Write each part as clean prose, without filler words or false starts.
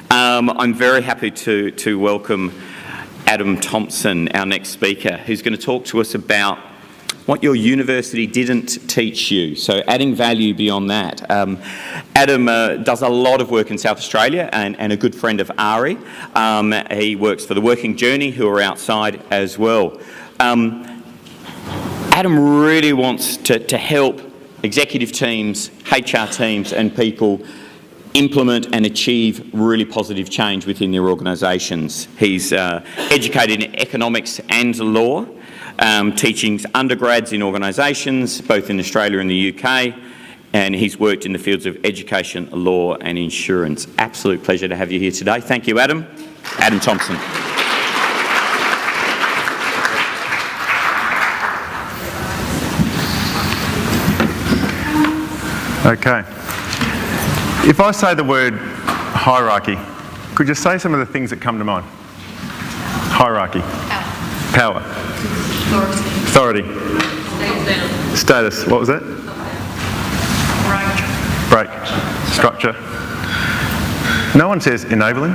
I'm very happy to welcome Adam Thompson, our next speaker, who's going to talk to us about what your university didn't teach you, so adding value beyond that. Adam does a lot of work in South Australia and a good friend of AHRI. He works for the Working Journey, who are outside as well. Adam really wants to help executive teams, HR teams and people implement and achieve really positive change within their organisations. He's educated in economics and law, teaching undergrads in organisations, both in Australia and the UK, and he's worked in the fields of education, law and insurance. Absolute pleasure to have you here today. Thank you, Adam. Adam Thompson. Okay. If I say the word hierarchy, could you say some of the things that come to mind? Hierarchy. Power. Authority. Status. What was that? Break. Structure. No one says enabling.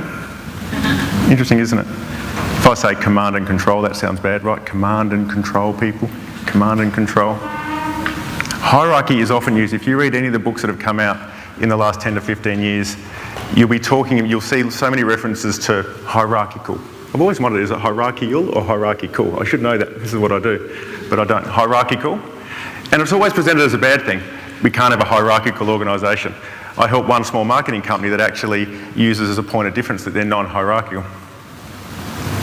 Interesting, isn't it? If I say command and control, that sounds bad, right? Command and control people. Command and control. Hierarchy is often used. If you read any of the books that have come out in the last 10 to 15 years, you'll see so many references to hierarchical. I've always wondered, is it hierarchical or hierarchical? I should know that, this is what I do, but I don't. Hierarchical. And it's always presented as a bad thing. We can't have a hierarchical organisation. I help one small marketing company that actually uses as a point of difference that they're non-hierarchical.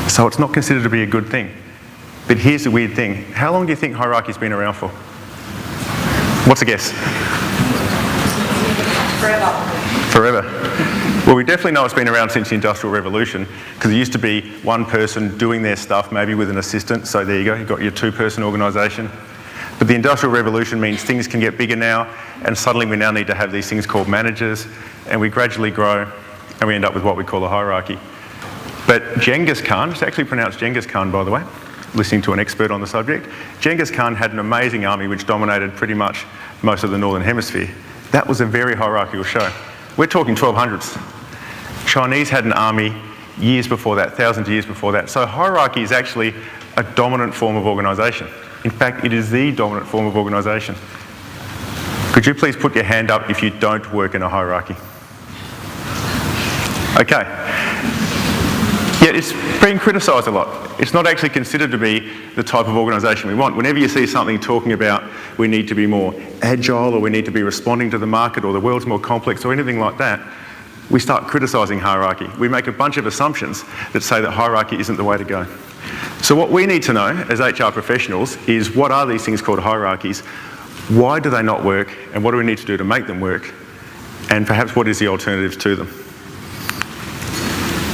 So it's not considered to be a good thing. But here's the weird thing. How long do you think hierarchy's been around for? What's a guess? Forever. Well, we definitely know it's been around since the Industrial Revolution, because it used to be one person doing their stuff, maybe with an assistant. So there you go, you've got your two-person organisation. But the Industrial Revolution means things can get bigger now, and suddenly we now need to have these things called managers, and we gradually grow, and we end up with what we call a hierarchy. But Genghis Khan, it's actually pronounced Genghis Khan, by the way, listening to an expert on the subject. Genghis Khan had an amazing army which dominated pretty much most of the Northern Hemisphere. That was a very hierarchical show. We're talking 1200s. Chinese had an army years before that, thousands of years before that. So hierarchy is actually a dominant form of organisation. In fact, it is the dominant form of organisation. Could you please put your hand up if you don't work in a hierarchy? Okay. Yet it's being criticised a lot. It's not actually considered to be the type of organisation we want. Whenever you see something talking about we need to be more agile, or we need to be responding to the market, or the world's more complex, or anything like that, we start criticising hierarchy. We make a bunch of assumptions that say that hierarchy isn't the way to go. So what we need to know as HR professionals is, what are these things called hierarchies? Why do they not work? And what do we need to do to make them work? And perhaps what is the alternative to them?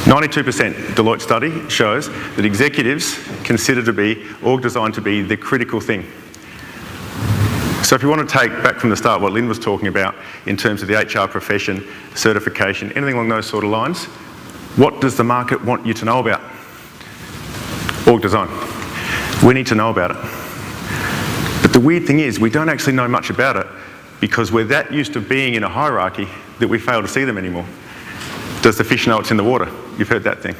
92% Deloitte study shows that executives consider to be org design to be the critical thing. So if you want to take back from the start what Lynn was talking about in terms of the HR profession, certification, anything along those sort of lines, what does the market want you to know about? Org design. We need to know about it. But the weird thing is, we don't actually know much about it, because we're that used to being in a hierarchy that we fail to see them anymore. Does the fish know it's in the water? You've heard that thing.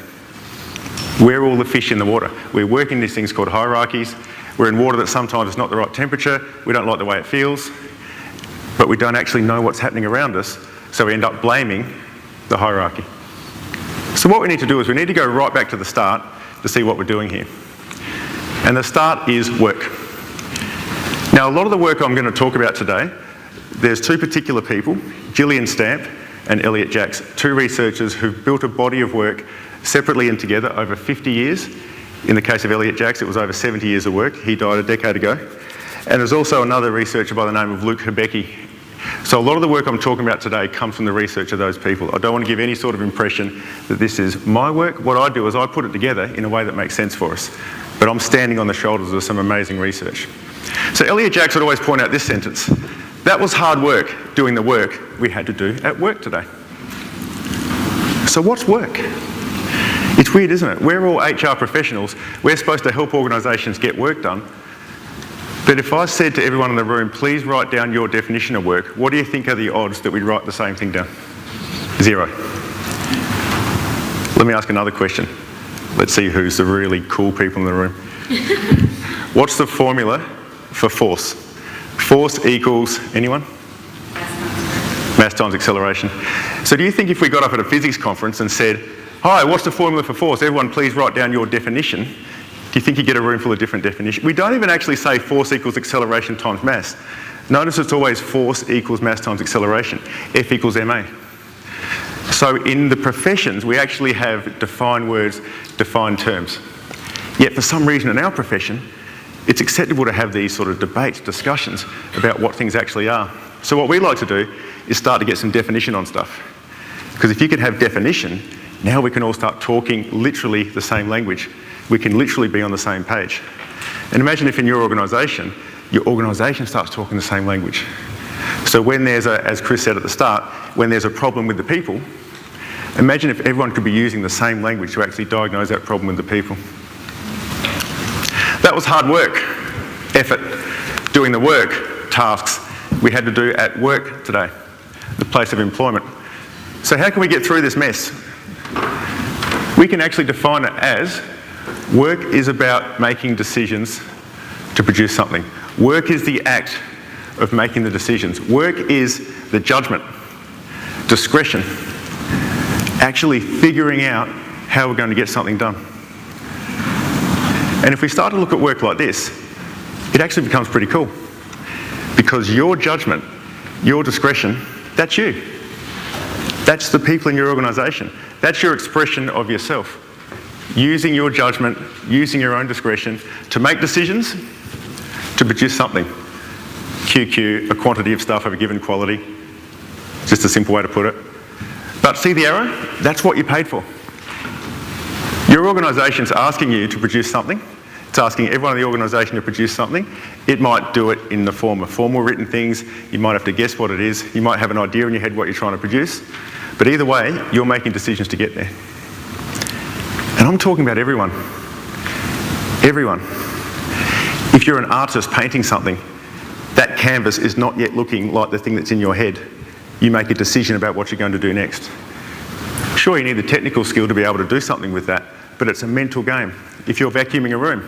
We're all the fish in the water. We're working these things called hierarchies. We're in water that sometimes is not the right temperature. We don't like the way it feels. But we don't actually know what's happening around us, so we end up blaming the hierarchy. So what we need to do is we need to go right back to the start to see what we're doing here. And the start is work. Now, a lot of the work I'm going to talk about today, there's two particular people, Gillian Stamp and Elliot Jacks, two researchers who've built a body of work separately and together over 50 years. In the case of Elliot Jacks, it was over 70 years of work. He died a decade ago. And there's also another researcher by the name of Luke Hebecki. So a lot of the work I'm talking about today comes from the research of those people. I don't want to give any sort of impression that this is my work. What I do is I put it together in a way that makes sense for us. But I'm standing on the shoulders of some amazing research. So Elliot Jacks would always point out this sentence: that was hard work doing the work we had to do at work today. So what's work? It's weird, isn't it? We're all HR professionals. We're supposed to help organisations get work done. But if I said to everyone in the room, please write down your definition of work, what do you think are the odds that we'd write the same thing down? 0. Let me ask another question. Let's see who's the really cool people in the room. What's the formula for force? Force equals, anyone? Mass times acceleration. So do you think if we got up at a physics conference and said, hi, what's the formula for force? Everyone please write down your definition. Do you think you get a room full of different definitions? We don't even actually say force equals acceleration times mass. Notice it's always force equals mass times acceleration. F equals ma. So in the professions, we actually have defined words, defined terms. Yet for some reason in our profession, it's acceptable to have these sort of debates, discussions about what things actually are. So what we like to do is start to get some definition on stuff. Because if you can have definition, now we can all start talking literally the same language. We can literally be on the same page. And imagine if in your organisation starts talking the same language. So when there's as Chris said at the start, when there's a problem with the people, imagine if everyone could be using the same language to actually diagnose that problem with the people. That was hard work, effort, doing the work, tasks we had to do at work today, the place of employment. So how can we get through this mess? We can actually define it as work is about making decisions to produce something. Work is the act of making the decisions. Work is the judgment, discretion, actually figuring out how we're going to get something done. And if we start to look at work like this, it actually becomes pretty cool. Because your judgment, your discretion, that's you. That's the people in your organisation. That's your expression of yourself. Using your judgment, using your own discretion to make decisions, to produce something. QQ, a quantity of stuff of a given quality. Just a simple way to put it. But see the error? That's what you paid for. Your organisation's asking you to produce something. It's asking everyone in the organisation to produce something. It might do it in the form of formal written things. You might have to guess what it is. You might have an idea in your head what you're trying to produce. But either way, you're making decisions to get there. And I'm talking about everyone. Everyone. If you're an artist painting something, that canvas is not yet looking like the thing that's in your head. You make a decision about what you're going to do next. Sure, you need the technical skill to be able to do something with that, but it's a mental game. If you're vacuuming a room,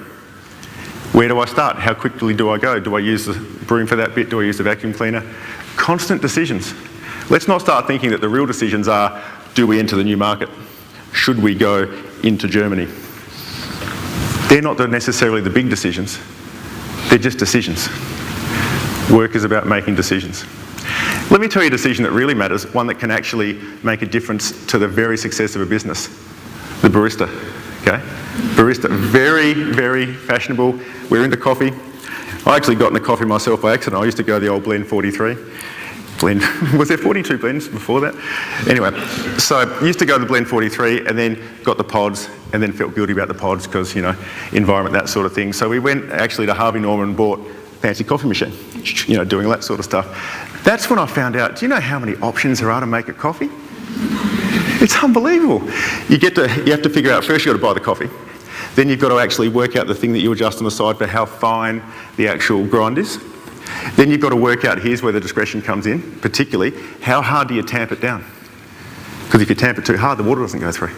where do I start? How quickly do I go? Do I use the broom for that bit? Do I use the vacuum cleaner? Constant decisions. Let's not start thinking that the real decisions are, do we enter the new market? Should we go into Germany? They're not necessarily the big decisions. They're just decisions. Work is about making decisions. Let me tell you a decision that really matters, one that can actually make a difference to the very success of a business. The barista, okay? Barista, very, very fashionable. We're into coffee. I actually got into coffee myself by accident. I used to go to the old Blend 43. Was there 42 blends before that? Anyway, so I used to go to the Blend 43 and then got the pods and then felt guilty about the pods because, you know, environment, that sort of thing. So we went actually to Harvey Norman and bought a fancy coffee machine, you know, doing that sort of stuff. That's when I found out, do you know how many options there are to make a coffee? It's unbelievable. You have to figure out, first you've got to buy the coffee. Then you've got to actually work out the thing that you adjust on the side for how fine the actual grind is. Then you've got to work out, here's where the discretion comes in, particularly, how hard do you tamp it down? Because if you tamp it too hard, the water doesn't go through.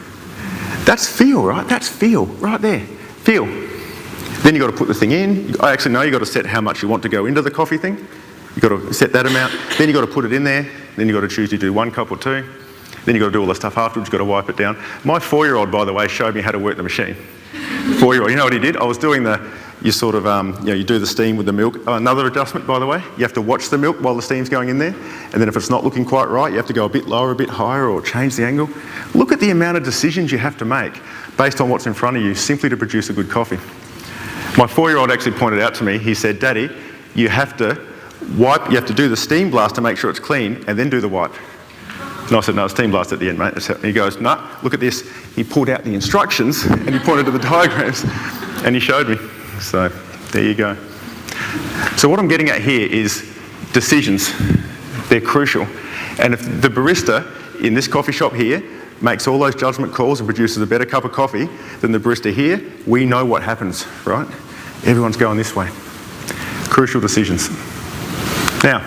That's feel, right? That's feel, right there. Feel. Then you've got to put the thing in. I actually know you've got to set how much you want to go into the coffee thing. You've got to set that amount. Then you've got to put it in there. Then you've got to choose to do 1 cup or 2. Then you've got to do all the stuff afterwards. You've got to wipe it down. My 4-year-old, by the way, showed me how to work the machine. 4-year-old, you know what he did? I was doing you sort of, you do the steam with the milk. Another adjustment, by the way, you have to watch the milk while the steam's going in there. And then if it's not looking quite right, you have to go a bit lower, a bit higher, or change the angle. Look at the amount of decisions you have to make based on what's in front of you simply to produce a good coffee. My 4-year-old actually pointed out to me, he said, Daddy, you have to wipe, you have to do the steam blast to make sure it's clean, and then do the wipe. And I said, no, steam blast at the end, mate. And he goes, no, look at this. He pulled out the instructions and he pointed to the diagrams and he showed me. So there you go. So what I'm getting at here is decisions. They're crucial. And if the barista in this coffee shop here makes all those judgment calls and produces a better cup of coffee than the barista here, we know what happens, right? Everyone's going this way. Crucial decisions. Now,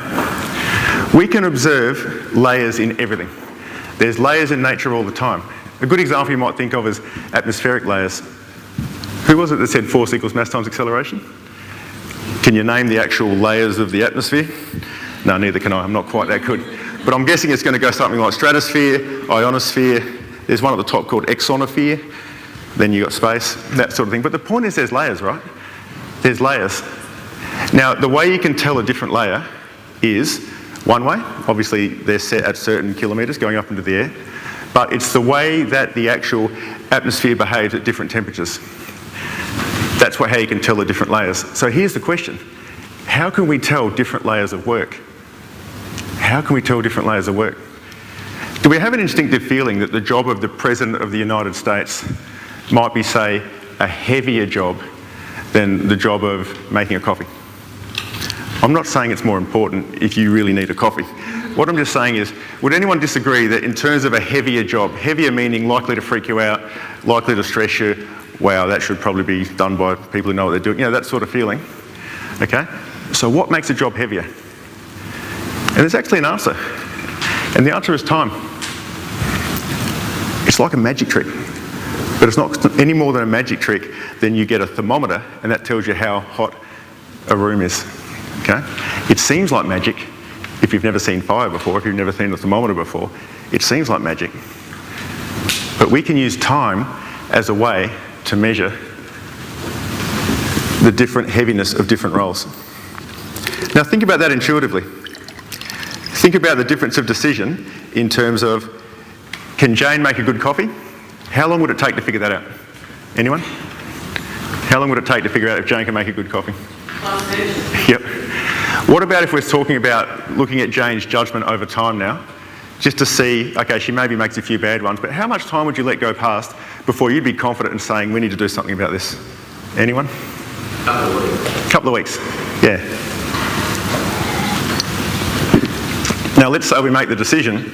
we can observe layers in everything. There's layers in nature all the time. A good example you might think of is atmospheric layers. Who was it that said force equals mass times acceleration? Can you name the actual layers of the atmosphere? No, neither can I. I'm not quite that good. But I'm guessing it's going to go something like stratosphere, ionosphere. There's one at the top called exonosphere. Then you've got space, that sort of thing. But the point is there's layers, right? There's layers. Now, the way you can tell a different layer is one way. Obviously, they're set at certain kilometres going up into the air. But it's the way that the actual atmosphere behaves at different temperatures. That's how you can tell the different layers. So here's the question. How can we tell different layers of work? How can we tell different layers of work? Do we have an instinctive feeling that the job of the President of the United States might be, say, a heavier job than the job of making a coffee? I'm not saying it's more important if you really need a coffee. What I'm just saying is, would anyone disagree that in terms of a heavier job, heavier meaning likely to freak you out, likely to stress you, wow, that should probably be done by people who know what they're doing, that sort of feeling, okay? So what makes a job heavier? And there's actually an answer, and the answer is time. It's like a magic trick, but it's not any more than a magic trick than you get a thermometer, and that tells you how hot a room is, okay? It seems like magic if you've never seen fire before, if you've never seen a thermometer before. It seems like magic. But we can use time as a way to measure the different heaviness of different roles. Now think about that intuitively. Think about the difference of decision in terms of, can Jane make a good coffee? How long would it take to figure that out? Anyone? How long would it take to figure out if Jane can make a good coffee? Yep. What about if we're talking about looking at Jane's judgment over time now, just to see, okay, she maybe makes a few bad ones, but how much time would you let go past before you'd be confident in saying, we need to do something about this? Anyone? Couple of weeks. Yeah. Now let's say we make the decision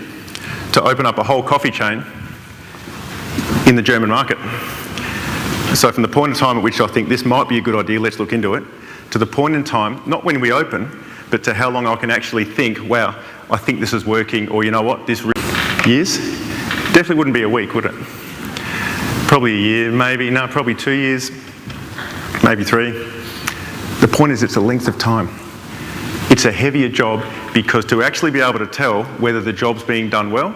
to open up a whole coffee chain in the German market. So from the point in time at which I think this might be a good idea, let's look into it, to the point in time, not when we open, but to how long I can actually think, wow, I think this is working, or you know what, this years? Definitely wouldn't be a week, would it? Probably a year, maybe, no, probably 2 years, maybe 3. The point is it's a length of time. It's a heavier job because to actually be able to tell whether the job's being done well,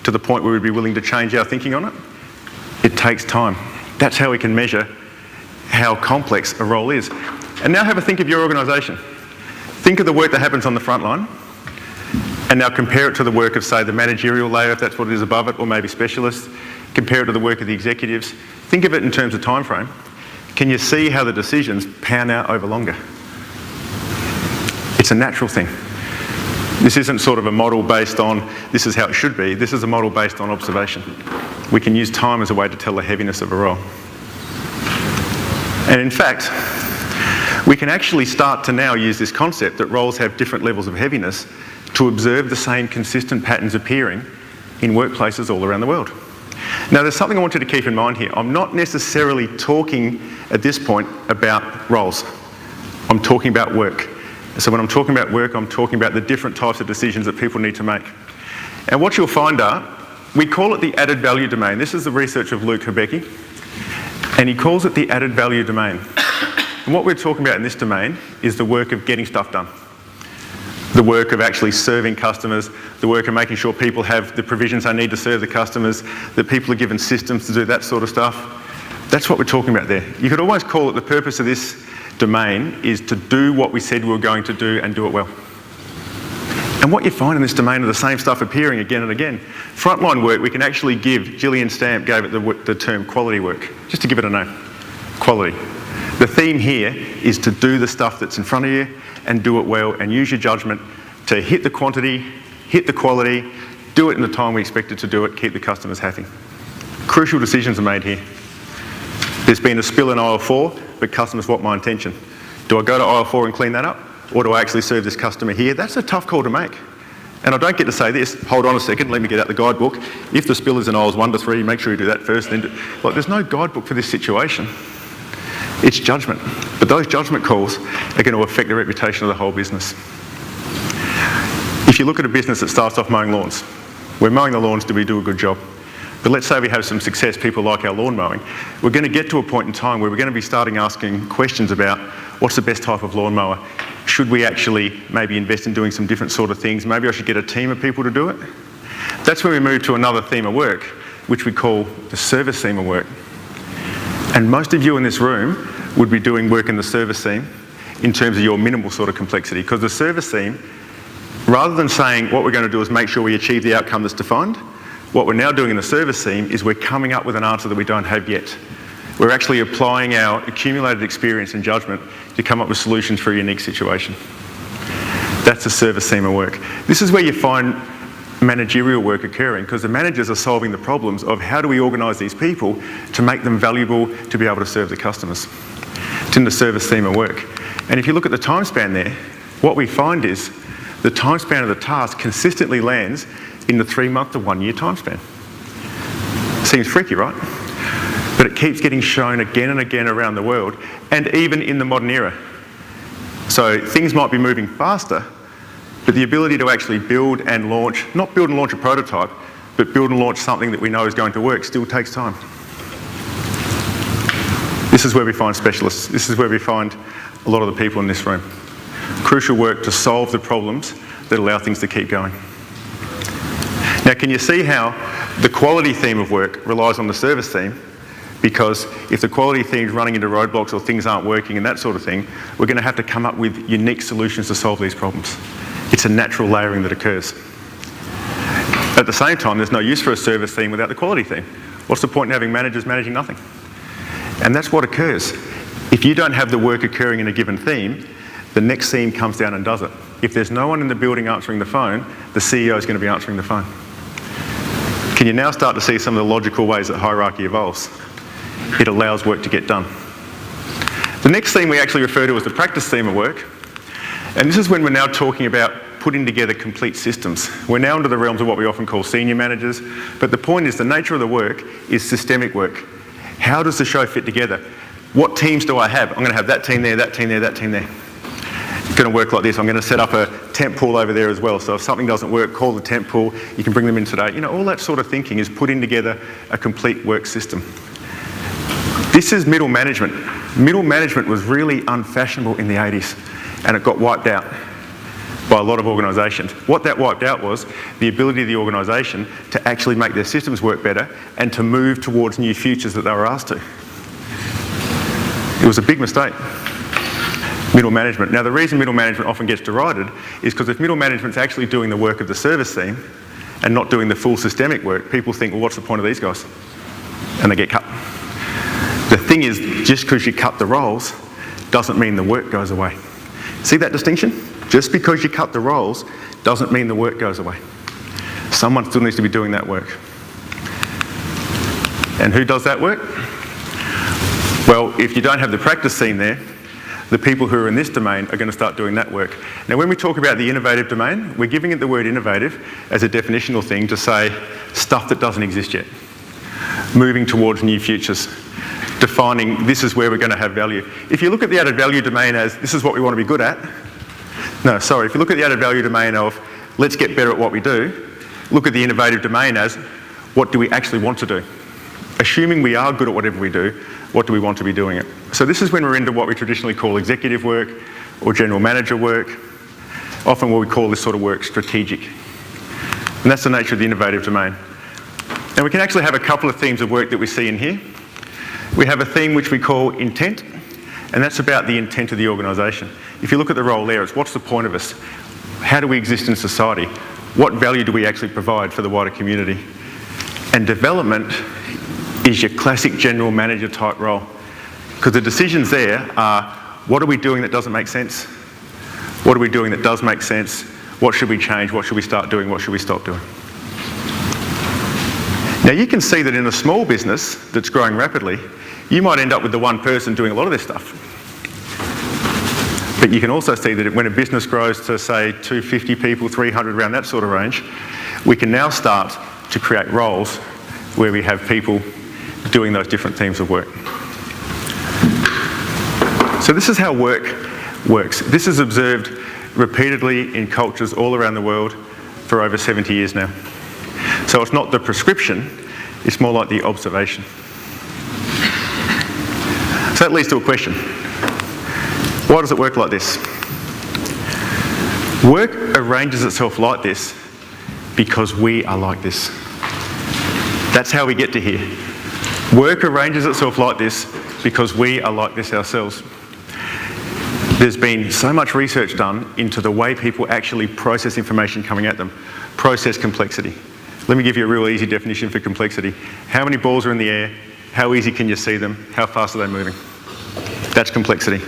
to the point where we'd be willing to change our thinking on it, it takes time. That's how we can measure how complex a role is. And now have a think of your organisation. Think of the work that happens on the front line, and now compare it to the work of, say, the managerial layer, if that's what it is above it, or maybe specialists. Compare it to the work of the executives. Think of it in terms of time frame. Can you see how the decisions pan out over longer? It's a natural thing. This isn't sort of a model based on this is how it should be. This is a model based on observation. We can use time as a way to tell the heaviness of a role. And in fact, we can actually start to now use this concept that roles have different levels of heaviness to observe the same consistent patterns appearing in workplaces all around the world. Now there's something I want you to keep in mind here. I'm not necessarily talking at this point about roles. I'm talking about work. So when I'm talking about work, I'm talking about the different types of decisions that people need to make. And what you'll find are, we call it the added value domain. This is the research of Luke Hebecki, and he calls it the added value domain. And what we're talking about in this domain is the work of getting stuff done. The work of actually serving customers, the work of making sure people have the provisions they need to serve the customers, that people are given systems to do that sort of stuff. That's what we're talking about there. You could almost call it the purpose of this domain is to do what we said we were going to do and do it well. And what you find in this domain are the same stuff appearing again and again. Frontline work, we can actually give, Gillian Stamp gave it the term quality work, just to give it a name, quality. The theme here is to do the stuff that's in front of you and do it well and use your judgment to hit the quantity, hit the quality, do it in the time we expected to do it, keep the customers happy. Crucial decisions are made here. There's been a spill in aisle 4, but customers want my attention. Do I go to aisle 4 and clean that up? Or do I actually serve this customer here? That's a tough call to make. And I don't get to say this, hold on a second, let me get out the guidebook. If the spill is in aisles 1 to 3, make sure you do that first. Then there's no guidebook for this situation. It's judgment. But those judgment calls are going to affect the reputation of the whole business. If you look at a business that starts off mowing lawns, we're mowing the lawns, do we do a good job? But let's say we have some success, people like our lawn mowing. We're going to get to a point in time where we're going to be starting asking questions about what's the best type of lawnmower? Should we actually maybe invest in doing some different sort of things? Maybe I should get a team of people to do it. That's when we move to another theme of work, which we call the service theme of work. And most of you in this room would be doing work in the service theme in terms of your minimal sort of complexity, because the service theme, rather than saying what we're going to do is make sure we achieve the outcome that's defined, what we're now doing in the service theme is we're coming up with an answer that we don't have yet. We're actually applying our accumulated experience and judgment to come up with solutions for a unique situation. That's the service theme of work. This is where you find managerial work occurring, because the managers are solving the problems of how do we organise these people to make them valuable to be able to serve the customers. It's in the service theme of work. And if you look at the time span there, what we find is the time span of the task consistently lands in the 3-month to 1 year time span. Seems freaky, right? But it keeps getting shown again and again around the world, and even in the modern era. So things might be moving faster, but the ability to actually build and launch, not build and launch a prototype, but build and launch something that we know is going to work still takes time. This is where we find specialists. This is where we find a lot of the people in this room. Crucial work to solve the problems that allow things to keep going. Now, can you see how the quality theme of work relies on the service theme? Because if the quality theme is running into roadblocks or things aren't working and that sort of thing, we're going to have to come up with unique solutions to solve these problems. It's a natural layering that occurs. At the same time, there's no use for a service theme without the quality theme. What's the point in having managers managing nothing? And that's what occurs. If you don't have the work occurring in a given theme, the next theme comes down and does it. If there's no one in the building answering the phone, the CEO is going to be answering the phone. Can you now start to see some of the logical ways that hierarchy evolves? It allows work to get done. The next theme we actually refer to as the practice theme of work. And this is when we're now talking about putting together complete systems. We're now into the realms of what we often call senior managers. But the point is the nature of the work is systemic work. How does the show fit together? What teams do I have? I'm going to have that team there, that team there, that team there. It's going to work like this. I'm going to set up a temp pool over there as well. So if something doesn't work, call the temp pool. You can bring them in today. You know, all that sort of thinking is putting together a complete work system. This is middle management. Middle management was really unfashionable in the 80s, and it got wiped out by a lot of organisations. What that wiped out was the ability of the organisation to actually make their systems work better and to move towards new futures that they were asked to. It was a big mistake. Middle management. Now, the reason middle management often gets derided is because if middle management's actually doing the work of the service theme and not doing the full systemic work, people think, well, what's the point of these guys? And they get cut. The thing is, just because you cut the roles doesn't mean the work goes away. See that distinction? Just because you cut the roles doesn't mean the work goes away. Someone still needs to be doing that work. And who does that work? Well, if you don't have the practice theme there, the people who are in this domain are going to start doing that work. Now, when we talk about the innovative domain, we're giving it the word innovative as a definitional thing to say stuff that doesn't exist yet. Moving towards new futures. Defining this is where we're going to have value. If you look at the added value domain as this is what we want to be good at, if you look at the added value domain of let's get better at what we do, look at the innovative domain as what do we actually want to do? Assuming we are good at whatever we do, what do we want to be doing it? So this is when we're into what we traditionally call executive work or general manager work. Often what we call this sort of work strategic. And that's the nature of the innovative domain. And we can actually have a couple of themes of work that we see in here. We have a theme which we call intent, and that's about the intent of the organisation. If you look at the role there, it's what's the point of us? How do we exist in society? What value do we actually provide for the wider community? And development is your classic general manager type role. Because the decisions there are, what are we doing that doesn't make sense? What are we doing that does make sense? What should we change? What should we start doing? What should we stop doing? Now you can see that in a small business that's growing rapidly, you might end up with the one person doing a lot of this stuff. But you can also see that when a business grows to say 250 people, 300, around that sort of range, we can now start to create roles where we have people doing those different themes of work. So this is how work works. This is observed repeatedly in cultures all around the world for over 70 years now. So it's not the prescription, It's more like the observation. So that leads to a question. Why does it work like this? Work arranges itself like this because we are like this. That's how we get to here. Work arranges itself like this because we are like this ourselves. There's been so much research done into the way people actually process information coming at them. Process complexity. Let me give you a real easy definition for complexity. How many balls are in the air? How easy can you see them? How fast are they moving? That's complexity.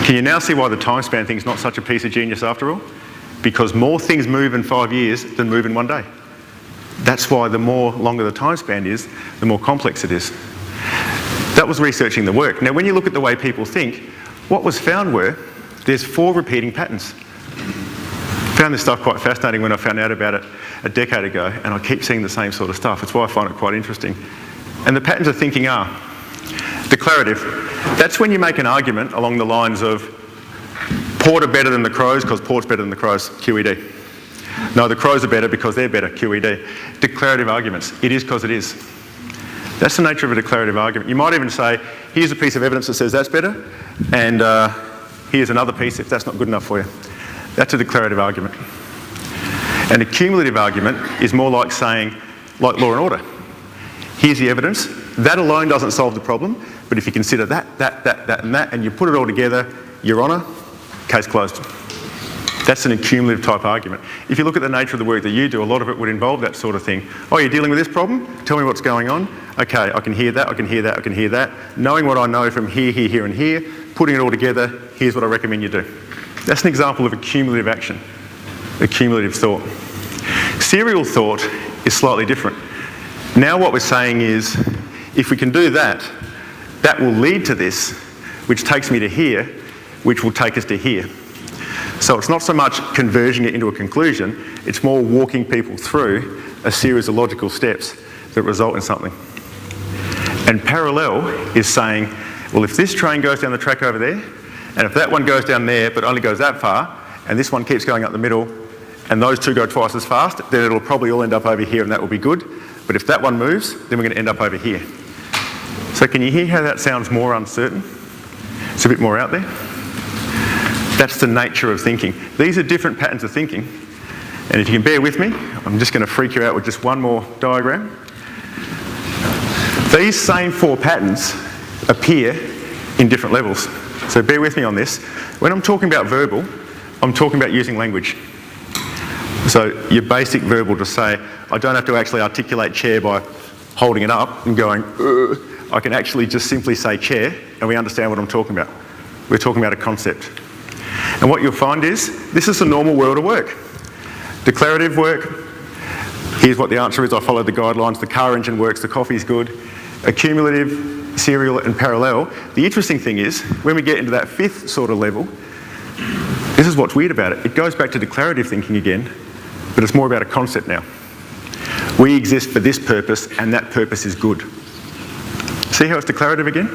Can you now see why the time span thing is not such a piece of genius after all? Because more things move in 5 years than move in 1 day. That's why the more longer the time span is, the more complex it is. That was researching the work. Now, when you look at the way people think, what was found were there's 4 repeating patterns. Found this stuff quite fascinating when I found out about it a decade ago, and I keep seeing the same sort of stuff. It's why I find it quite interesting. And the patterns of thinking are declarative. That's when you make an argument along the lines of Port are better than the Crows because Port's better than the Crows, QED. No, the Crows are better because they're better, QED. Declarative arguments. It is because it is. That's the nature of a declarative argument. You might even say, here's a piece of evidence that says that's better, and here's another piece if that's not good enough for you. That's a declarative argument. An accumulative argument is more like saying, like law and order. Here's the evidence. That alone doesn't solve the problem, but if you consider that, and that, and you put it all together, Your Honour, case closed. That's an accumulative type argument. If you look at the nature of the work that you do, a lot of it would involve that sort of thing. Oh, you're dealing with this problem? Tell me what's going on. Okay, I can hear that, I can hear that, I can hear that. Knowing what I know from here, here, here, and here, putting it all together, here's what I recommend you do. That's an example of accumulative action, accumulative thought. Serial thought is slightly different. Now what we're saying is, if we can do that, that will lead to this, which takes me to here, which will take us to here. So it's not so much converging it into a conclusion, it's more walking people through a series of logical steps that result in something. And parallel is saying, well, if this train goes down the track over there, and if that one goes down there but only goes that far, and this one keeps going up the middle, and those two go twice as fast, then it'll probably all end up over here and that will be good. But if that one moves, then we're going to end up over here. So can you hear how that sounds more uncertain? It's a bit more out there. That's the nature of thinking. These are different patterns of thinking. And if you can bear with me, I'm just going to freak you out with just one more diagram. These same 4 patterns appear in different levels. So bear with me on this. When I'm talking about verbal, I'm talking about using language. So your basic verbal to say, I don't have to actually articulate chair by holding it up and going, I can actually just simply say chair and we understand what I'm talking about. We're talking about a concept. And what you'll find is, this is the normal world of work. Declarative work, here's what the answer is, I followed the guidelines, the car engine works, the coffee's good. Accumulative, serial and parallel. The interesting thing is, when we get into that 5th sort of level, this is what's weird about it. It goes back to declarative thinking again, but it's more about a concept now. We exist for this purpose and that purpose is good. See how it's declarative again?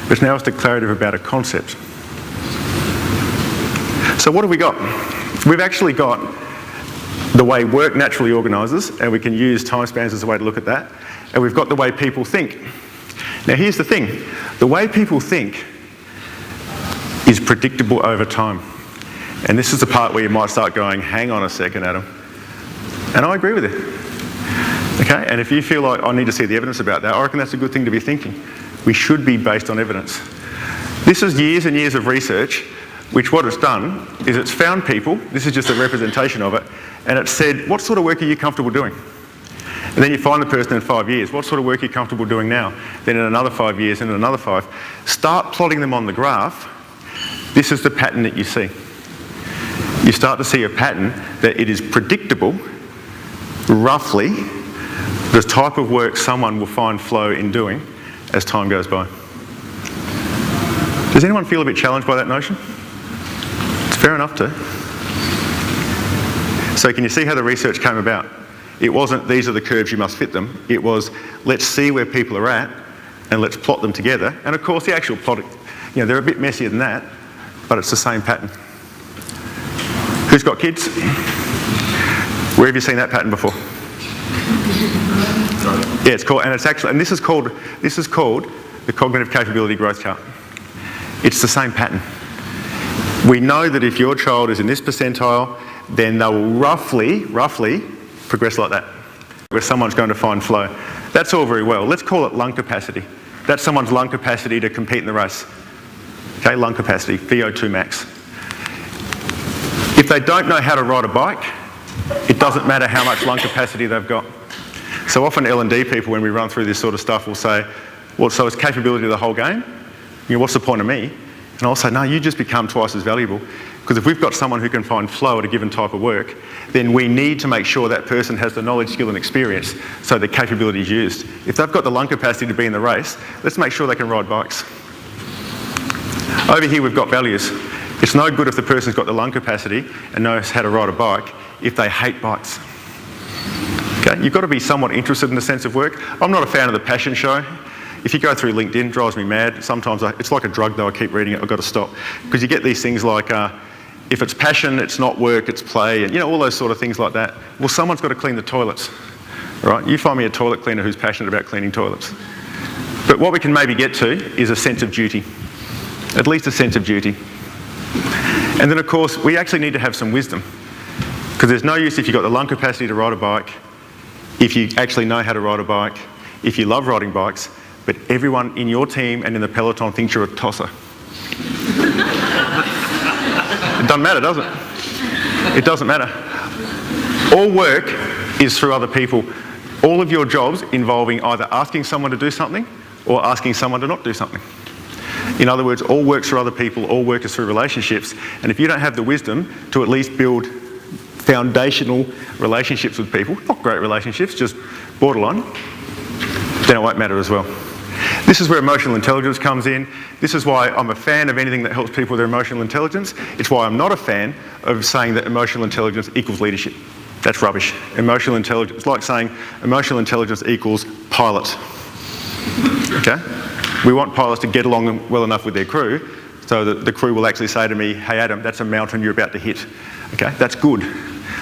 But now it's declarative about a concept. So what have we got? We've actually got the way work naturally organises, and we can use time spans as a way to look at that, and we've got the way people think. Now here's the thing, the way people think is predictable over time. And this is the part where you might start going, hang on a second, Adam. And I agree with it. Okay, and if you feel like I need to see the evidence about that, I reckon that's a good thing to be thinking. We should be based on evidence. This is years and years of research, which what it's done is it's found people, this is just a representation of it, and it's said, what sort of work are you comfortable doing? And then you find the person in 5 years, what sort of work are you comfortable doing now? Then in another 5 years, and in another 5. Start plotting them on the graph. This is the pattern that you see. You start to see a pattern that it is predictable, roughly, the type of work someone will find flow in doing as time goes by. Does anyone feel a bit challenged by that notion? It's fair enough to. So can you see how the research came about? It wasn't, these are the curves, you must fit them. It was, let's see where people are at and let's plot them together. And of course the actual plotting, they're a bit messier than that, but it's the same pattern. Who's got kids? Where have you seen that pattern before? Yeah, it's called, and it's actually, and this is called the cognitive capability growth chart. It's the same pattern. We know that if your child is in this percentile, then they will roughly progress like that, where someone's going to find flow. That's all very well. Let's call it lung capacity. That's someone's lung capacity to compete in the race. Okay, lung capacity, VO2 max. If they don't know how to ride a bike, it doesn't matter how much lung capacity they've got. So often L&D people, when we run through this sort of stuff, will say, well, so it's capability of the whole game? You know, what's the point of me? And I'll say, no, you just become twice as valuable. Because if we've got someone who can find flow at a given type of work, then we need to make sure that person has the knowledge, skill and experience so the capability is used. If they've got the lung capacity to be in the race, let's make sure they can ride bikes. Over here we've got values. It's no good if the person's got the lung capacity and knows how to ride a bike if they hate bikes. Okay? You've got to be somewhat interested in the sense of work. I'm not a fan of the passion show. If you go through LinkedIn, it drives me mad. Sometimes it's like a drug though, I keep reading it, I've got to stop. Because you get these things like, if it's passion, it's not work, it's play, and you know, all those sort of things like that. Well, someone's got to clean the toilets, right? You find me a toilet cleaner who's passionate about cleaning toilets. But what we can maybe get to is a sense of duty. At least a sense of duty. And then of course, we actually need to have some wisdom. Because there's no use if you've got the lung capacity to ride a bike, if you actually know how to ride a bike, if you love riding bikes, but everyone in your team and in the peloton thinks you're a tosser. It doesn't matter, does it? It doesn't matter. All work is through other people. All of your jobs involving either asking someone to do something or asking someone to not do something. In other words, all work's through other people, all work is through relationships, and if you don't have the wisdom to at least build foundational relationships with people, not great relationships, just borderline, then it won't matter as well. This is where emotional intelligence comes in. This is why I'm a fan of anything that helps people with their emotional intelligence. It's why I'm not a fan of saying that emotional intelligence equals leadership. That's rubbish. Emotional intelligence, it's like saying emotional intelligence equals pilot. Okay? We want pilots to get along well enough with their crew so that the crew will actually say to me, hey Adam, that's a mountain you're about to hit. Okay? That's good.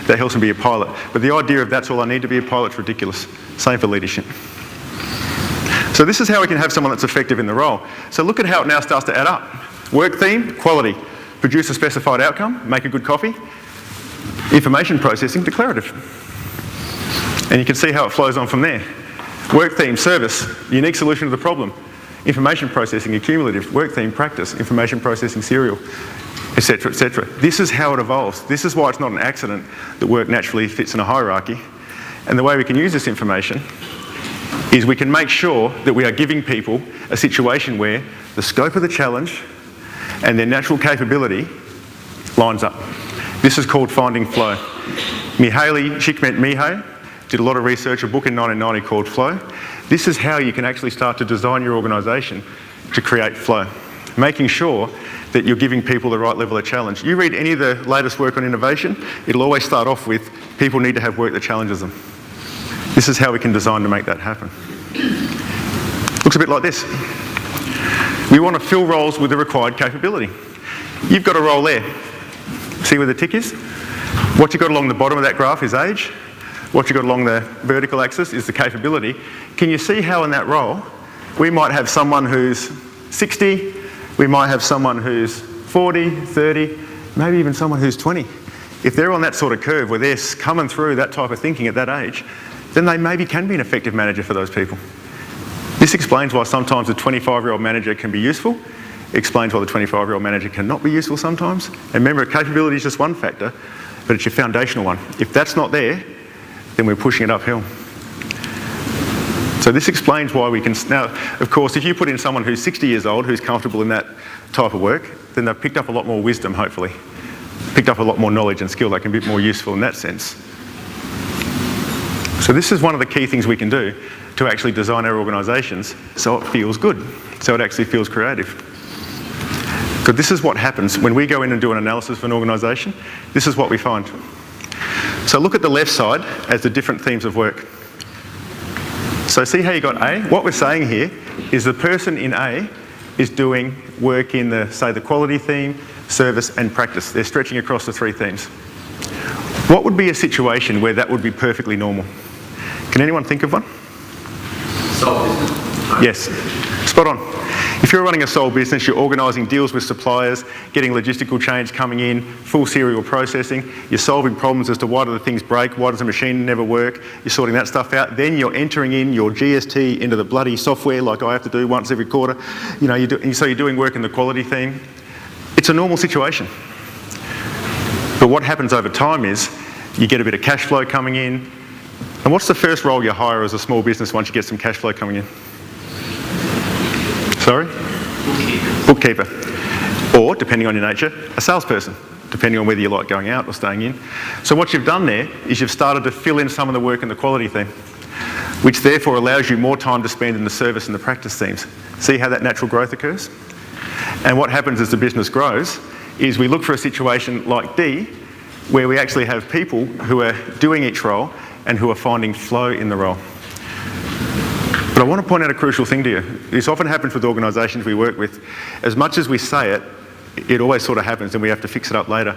That helps me be a pilot. But the idea of that's all I need to be a pilot is ridiculous. Same for leadership. So this is how we can have someone that's effective in the role. So look at how it now starts to add up. Work theme, quality. Produce a specified outcome, make a good coffee. Information processing, declarative. And you can see how it flows on from there. Work theme, service, unique solution to the problem. Information processing, accumulative. Work theme, practice. Information processing, serial, etc., etc. This is how it evolves. This is why it's not an accident that work naturally fits in a hierarchy. And the way we can use this information is we can make sure that we are giving people a situation where the scope of the challenge and their natural capability lines up. This is called finding flow. Mihaly Csikszentmihalyi did a lot of research, a book in 1990 called Flow. This is how you can actually start to design your organisation to create flow, making sure that you're giving people the right level of challenge. You read any of the latest work on innovation, it'll always start off with people need to have work that challenges them. This is how we can design to make that happen. Looks a bit like this. We want to fill roles with the required capability. You've got a role there. See where the tick is? What you've got along the bottom of that graph is age. What you've got along the vertical axis is the capability. Can you see how in that role, we might have someone who's 60, we might have someone who's 40, 30, maybe even someone who's 20. If they're on that sort of curve where they're coming through that type of thinking at that age, then they maybe can be an effective manager for those people. This explains why sometimes a 25-year-old manager can be useful. It explains why the 25-year-old manager cannot be useful sometimes. And remember, capability is just one factor, but it's your foundational one. If that's not there, then we're pushing it uphill. So this explains why we can, now, of course, if you put in someone who's 60 years old, who's comfortable in that type of work, then they've picked up a lot more wisdom, hopefully. Picked up a lot more knowledge and skill that can be more useful in that sense. So this is one of the key things we can do to actually design our organisations so it feels good, so it actually feels creative. Because this is what happens when we go in and do an analysis of an organisation. This is what we find. So look at the left side as the different themes of work. So see how you got A? What we're saying here is the person in A is doing work in the, say, the quality theme, service and practice. They're stretching across the three themes. What would be a situation where that would be perfectly normal? Can anyone think of one? Sole business. Yes, spot on. If you're running a sole business, you're organising deals with suppliers, getting logistical chains coming in, full serial processing, you're solving problems as to why do the things break, why does the machine never work, you're sorting that stuff out, then you're entering in your GST into the bloody software like I have to do once every quarter, so you're doing work in the quality theme. It's a normal situation. But what happens over time is you get a bit of cash flow coming in, and what's the first role you hire as a small business once you get some cash flow coming in? Sorry? Bookkeeper. Or, depending on your nature, a salesperson, depending on whether you like going out or staying in. So what you've done there is you've started to fill in some of the work in the quality theme, which therefore allows you more time to spend in the service and the practice themes. See how that natural growth occurs? And what happens as the business grows is we look for a situation like D, where we actually have people who are doing each role and who are finding flow in the role. But I want to point out a crucial thing to you. This often happens with organisations we work with. As much as we say it, it always sort of happens and we have to fix it up later.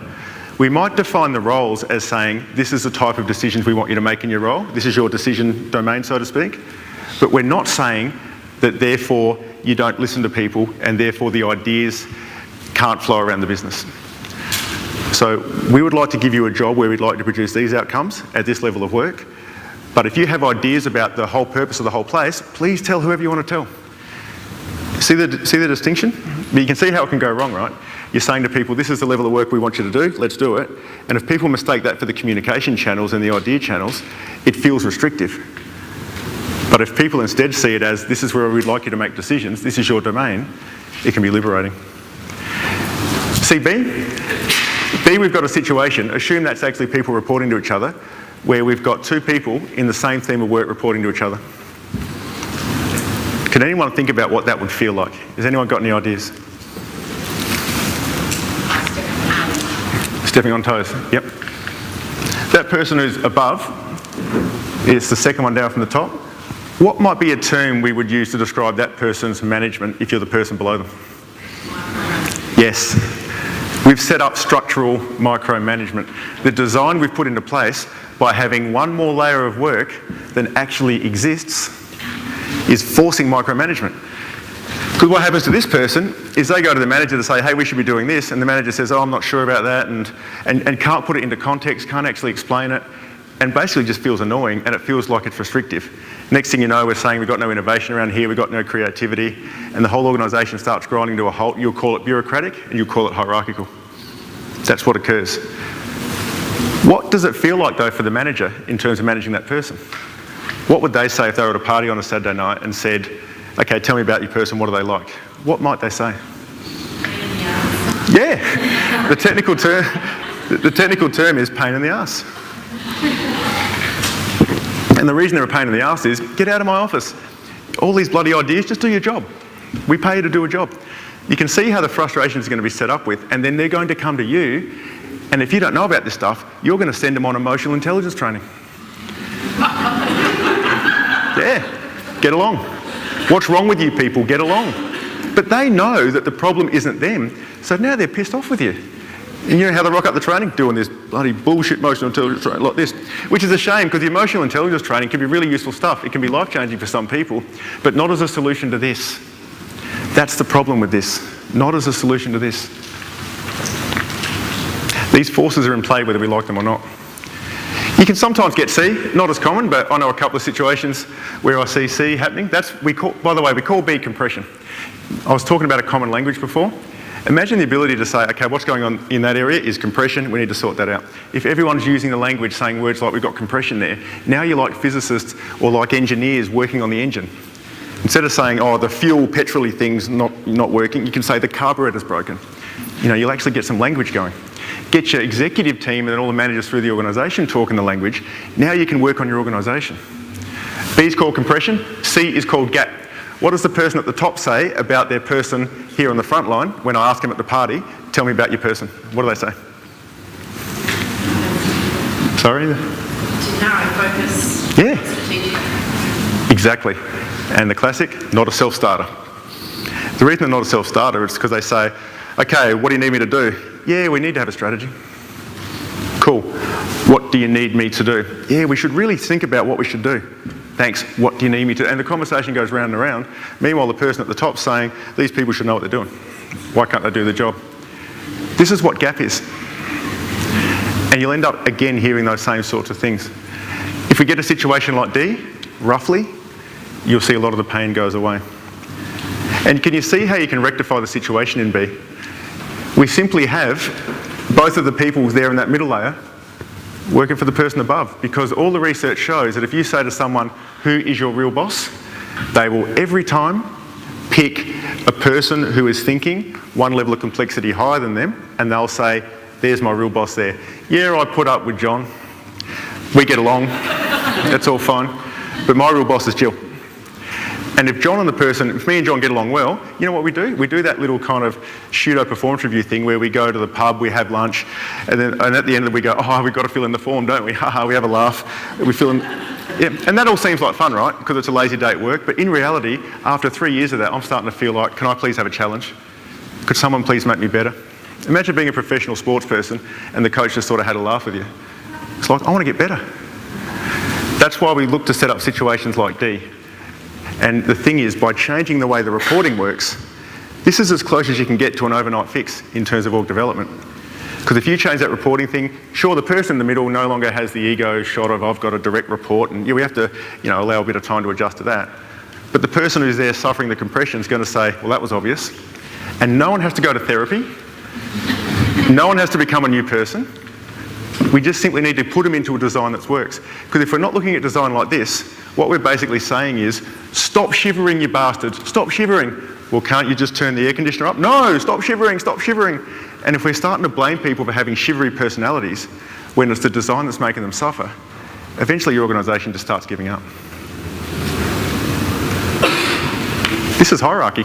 We might define the roles as saying, this is the type of decisions we want you to make in your role. This is your decision domain, so to speak. But we're not saying that therefore you don't listen to people and therefore the ideas can't flow around the business. So we would like to give you a job where we'd like to produce these outcomes at this level of work. But if you have ideas about the whole purpose of the whole place, please tell whoever you want to tell. See the distinction? But you can see how it can go wrong, right? You're saying to people, this is the level of work we want you to do, let's do it. And if people mistake that for the communication channels and the idea channels, it feels restrictive. But if people instead see it as, this is where we'd like you to make decisions, this is your domain, it can be liberating. See B? B, we've got a situation, assume that's actually people reporting to each other, where we've got two people in the same theme of work reporting to each other. Can anyone think about what that would feel like? Has anyone got any ideas? Stepping on toes, yep. That person who's above is the second one down from the top. What might be a term we would use to describe that person's management if you're the person below them? Yes. We've set up structural micromanagement. The design we've put into place by having one more layer of work than actually exists is forcing micromanagement. Because what happens to this person is they go to the manager to say, hey, we should be doing this, and the manager says, oh, I'm not sure about that, and can't put it into context, can't actually explain it, and basically just feels annoying, and it feels like it's restrictive. Next thing you know, we're saying we've got no innovation around here, we've got no creativity, and the whole organisation starts grinding to a halt. You'll call it bureaucratic, and you'll call it hierarchical. That's what occurs. What does it feel like, though, for the manager in terms of managing that person? What would they say if they were at a party on a Saturday night and said, okay, tell me about your person, what do they like? What might they say? Yeah, the technical term is pain in the arse. And the reason they're a pain in the arse is, get out of my office. All these bloody ideas, just do your job. We pay you to do a job. You can see how the frustration is going to be set up with, and then they're going to come to you, and if you don't know about this stuff, you're going to send them on emotional intelligence training. Yeah, get along. What's wrong with you people? Get along. But they know that the problem isn't them, so now they're pissed off with you. And you know how they rock up the training? Doing this bloody bullshit emotional intelligence training like this. Which is a shame, because the emotional intelligence training can be really useful stuff. It can be life-changing for some people, but not as a solution to this. That's the problem with this. Not as a solution to this. These forces are in play whether we like them or not. You can sometimes get C, not as common, but I know a couple of situations where I see C happening. By the way, we call B compression. I was talking about a common language before. Imagine the ability to say, okay, what's going on in that area is compression, we need to sort that out. If everyone's using the language saying words like we've got compression there, now you're like physicists or like engineers working on the engine. Instead of saying, oh, the fuel petrol-y thing's not working, you can say the carburetor's broken. You know, you'll actually get some language going. Get your executive team and then all the managers through the organisation talking the language. Now you can work on your organisation. B is called compression, C is called gap. What does the person at the top say about their person here on the front line when I ask them at the party, tell me about your person? What do they say? Sorry? Narrow focus. Yeah. Strategic. Exactly. And the classic, not a self-starter. The reason they're not a self-starter is because they say, okay, what do you need me to do? Yeah, we need to have a strategy. Cool. What do you need me to do? Yeah, we should really think about what we should do. thanks, what do you need me to? And the conversation goes round and around. Meanwhile, the person at the top's saying, these people should know what they're doing. Why can't they do the job? This is what gap is. And you'll end up again hearing those same sorts of things. If we get a situation like D, roughly, you'll see a lot of the pain goes away. And can you see how you can rectify the situation in B? We simply have both of the people there in that middle layer working for the person above, because all the research shows that if you say to someone, who is your real boss? They will every time pick a person who is thinking one level of complexity higher than them, and they'll say, there's my real boss there. Yeah, I put up with John. We get along. That's all fine. But my real boss is Jill. And if me and John get along well, you know what we do? We do that little kind of pseudo performance review thing where we go to the pub, we have lunch, and at the end of it we go, oh, we've got to fill in the form, don't we? Haha, we have a laugh. We fill in, yeah. And that all seems like fun, right? Because it's a lazy day at work. But in reality, after 3 years of that, I'm starting to feel like, can I please have a challenge? Could someone please make me better? Imagine being a professional sports person and the coach just sort of had a laugh with you. It's like, I want to get better. That's why we look to set up situations like D. And the thing is, by changing the way the reporting works, this is as close as you can get to an overnight fix in terms of org development. Because if you change that reporting thing, sure, the person in the middle no longer has the ego shot of, I've got a direct report, and yeah, we have to allow a bit of time to adjust to that. But the person who's there suffering the compression is going to say, well, that was obvious. And no one has to go to therapy. No one has to become a new person. We just simply need to put them into a design that works. Because if we're not looking at design like this, what we're basically saying is, stop shivering, you bastards, stop shivering. Well, can't you just turn the air conditioner up? No, stop shivering, stop shivering. And if we're starting to blame people for having shivery personalities, when it's the design that's making them suffer, eventually your organisation just starts giving up. This is hierarchy.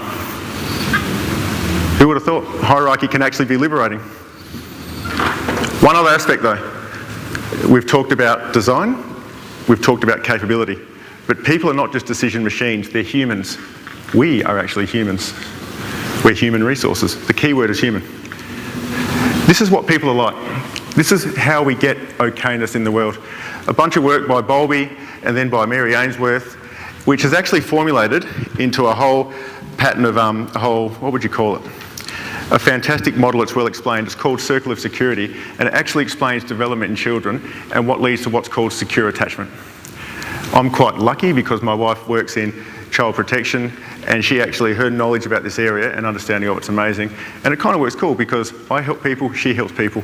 Who would have thought hierarchy can actually be liberating? One other aspect though. We've talked about design, we've talked about capability, but people are not just decision machines, they're humans. We are actually humans. We're human resources. The key word is human. This is what people are like. This is how we get okayness in the world. A bunch of work by Bowlby and then by Mary Ainsworth, which has actually formulated into a whole pattern of, what would you call it? A fantastic model. It's well explained. It's called Circle of Security, and it actually explains development in children and what leads to what's called secure attachment. I'm quite lucky because my wife works in child protection, and her knowledge about this area and understanding of it's amazing. And it kind of works cool because I help people, she helps people.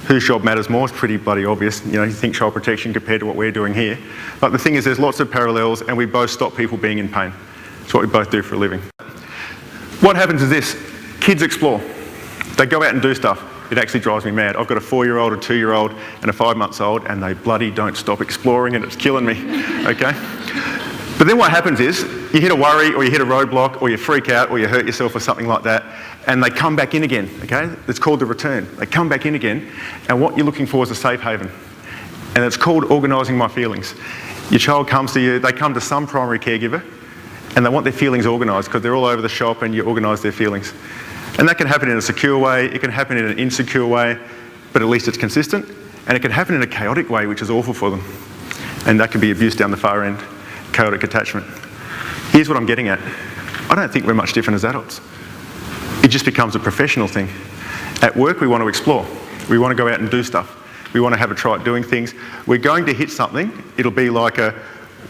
Whose job matters more is pretty bloody obvious. You think child protection compared to what we're doing here. But the thing is, there's lots of parallels, and we both stop people being in pain. It's what we both do for a living. What happens is this. Kids explore. They go out and do stuff. It actually drives me mad. I've got a 4-year-old, a 2-year-old, and a 5-month-old, and they bloody don't stop exploring, and it's killing me, okay? But then what happens is, you hit a worry, or you hit a roadblock, or you freak out, or you hurt yourself, or something like that, and they come back in again, okay? It's called the return. They come back in again, and what you're looking for is a safe haven. And it's called organising my feelings. Your child comes to you, they come to some primary caregiver, and they want their feelings organised, because they're all over the shop, and you organise their feelings. And that can happen in a secure way, it can happen in an insecure way, but at least it's consistent. And it can happen in a chaotic way, which is awful for them. And that can be abuse down the far end, chaotic attachment. Here's what I'm getting at. I don't think we're much different as adults. It just becomes a professional thing. At work, we want to explore. We want to go out and do stuff. We want to have a try at doing things. We're going to hit something. It'll be like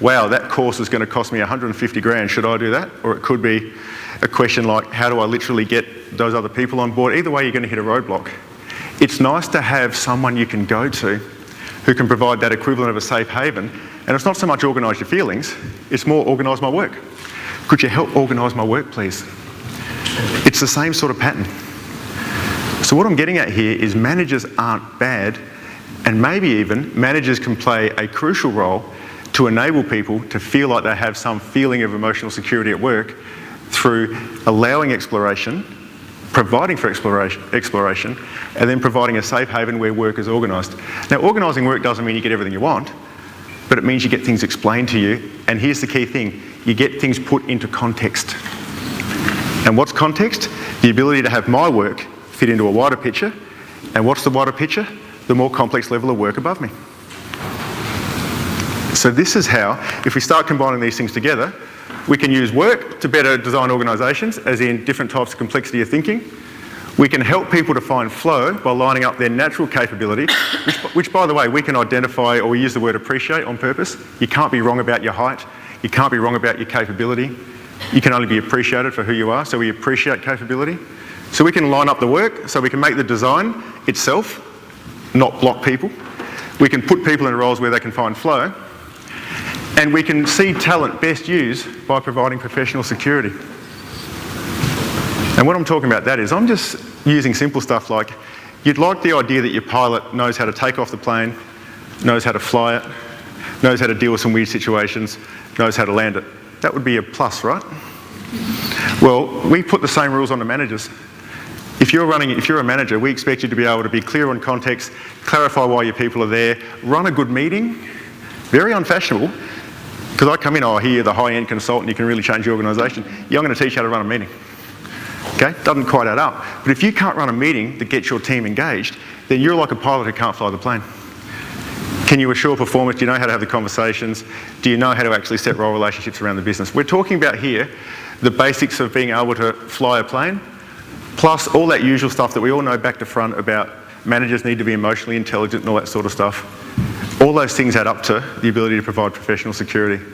wow, that course is going to cost me 150 grand, should I do that? Or it could be a question like, how do I literally get those other people on board? Either way, you're going to hit a roadblock. It's nice to have someone you can go to who can provide that equivalent of a safe haven. And it's not so much organise your feelings, it's more organise my work. Could you help organise my work, please? It's the same sort of pattern. So what I'm getting at here is managers aren't bad, and maybe even managers can play a crucial role to enable people to feel like they have some feeling of emotional security at work through allowing exploration, providing for exploration, and then providing a safe haven where work is organised. Now, organising work doesn't mean you get everything you want, but it means you get things explained to you, and here's the key thing, you get things put into context. And what's context? The ability to have my work fit into a wider picture, and what's the wider picture? The more complex level of work above me. So this is how, if we start combining these things together, we can use work to better design organisations, as in different types of complexity of thinking. We can help people to find flow by lining up their natural capability, which by the way, we can identify, or we use the word appreciate on purpose. You can't be wrong about your height. You can't be wrong about your capability. You can only be appreciated for who you are, so we appreciate capability. So we can line up the work, so we can make the design itself, not block people. We can put people in roles where they can find flow. And we can see talent best used by providing professional security. And what I'm talking about that is, I'm just using simple stuff like, you'd like the idea that your pilot knows how to take off the plane, knows how to fly it, knows how to deal with some weird situations, knows how to land it. That would be a plus, right? Well, we put the same rules on the managers. If you're a manager, we expect you to be able to be clear on context, clarify why your people are there, run a good meeting, very unfashionable, because I come in, oh, here, the high-end consultant, you can really change the organisation. Yeah, I'm going to teach you how to run a meeting. Okay, doesn't quite add up. But if you can't run a meeting that gets your team engaged, then you're like a pilot who can't fly the plane. Can you assure performance? Do you know how to have the conversations? Do you know how to actually set role relationships around the business? We're talking about here the basics of being able to fly a plane, plus all that usual stuff that we all know back to front about managers need to be emotionally intelligent and all that sort of stuff. All those things add up to the ability to provide professional security.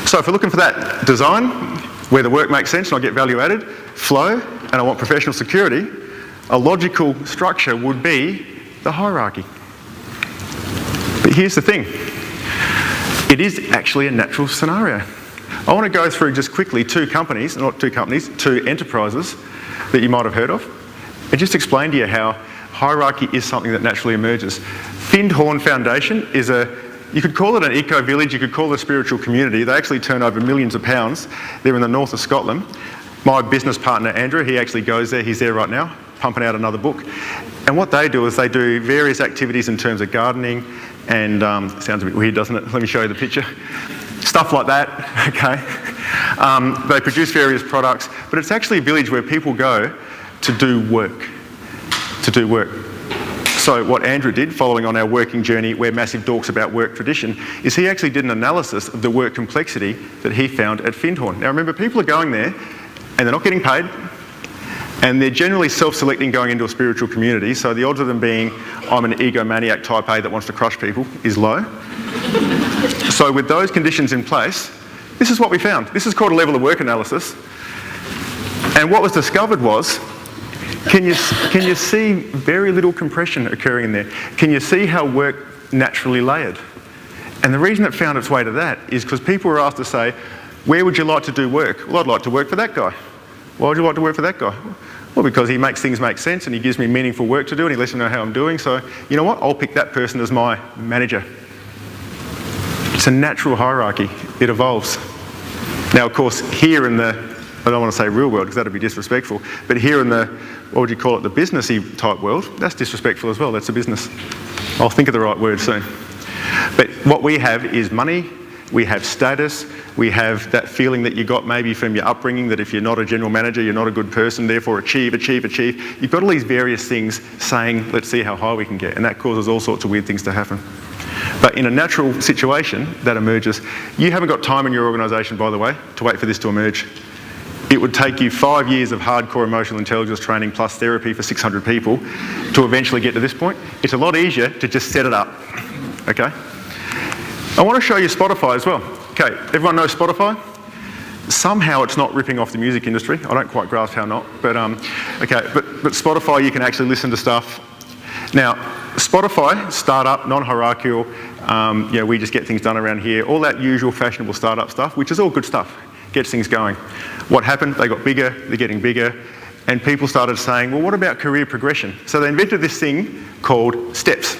So if we're looking for that design, where the work makes sense and I get value added, flow, and I want professional security, a logical structure would be the hierarchy. But here's the thing. It is actually a natural scenario. I want to go through just quickly two enterprises that you might have heard of, and just explain to you how hierarchy is something that naturally emerges. Findhorn Foundation is you could call it an eco-village, you could call it a spiritual community. They actually turn over millions of pounds. They're in the north of Scotland. My business partner, Andrew, he actually goes there. He's there right now, pumping out another book. And what they do is they do various activities in terms of gardening and, sounds a bit weird, doesn't it? Let me show you the picture. Stuff like that, okay? They produce various products, but it's actually a village where people go to do work. So what Andrew did, following on our working journey, we're massive dorks about work tradition, is he actually did an analysis of the work complexity that he found at Findhorn. Now remember, people are going there and they're not getting paid, and they're generally self-selecting going into a spiritual community, so the odds of them being, I'm an egomaniac type A that wants to crush people, is low. So with those conditions in place, this is what we found. This is called a level of work analysis. And what was discovered was, can you see very little compression occurring in there? Can you see how work naturally layered? And the reason it found its way to that is because people were asked to say, where would you like to do work? Well, I'd like to work for that guy. Why would you like to work for that guy? Well, because he makes things make sense and he gives me meaningful work to do and he lets me know how I'm doing. So, you know what? I'll pick that person as my manager. It's a natural hierarchy. It evolves. Now, of course, here in the, I don't want to say real world because that would be disrespectful, but here in the, what would you call it, the businessy type world, that's disrespectful as well. That's a business. I'll think of the right word soon. But what we have is money, we have status, we have that feeling that you got maybe from your upbringing that if you're not a general manager, you're not a good person, therefore achieve. You've got all these various things saying, let's see how high we can get, and that causes all sorts of weird things to happen. But in a natural situation, that emerges. You haven't got time in your organisation, by the way, to wait for this to emerge. It would take you 5 years of hardcore emotional intelligence training plus therapy for 600 people to eventually get to this point. It's a lot easier to just set it up, okay? I want to show you Spotify as well. Okay, everyone knows Spotify? Somehow it's not ripping off the music industry. I don't quite grasp how not, but okay, but Spotify, you can actually listen to stuff. Now, Spotify, startup, non-hierarchical, we just get things done around here, all that usual fashionable startup stuff, which is all good stuff, gets things going. What happened? They got bigger, they're getting bigger, and people started saying, well, what about career progression? So they invented this thing called steps.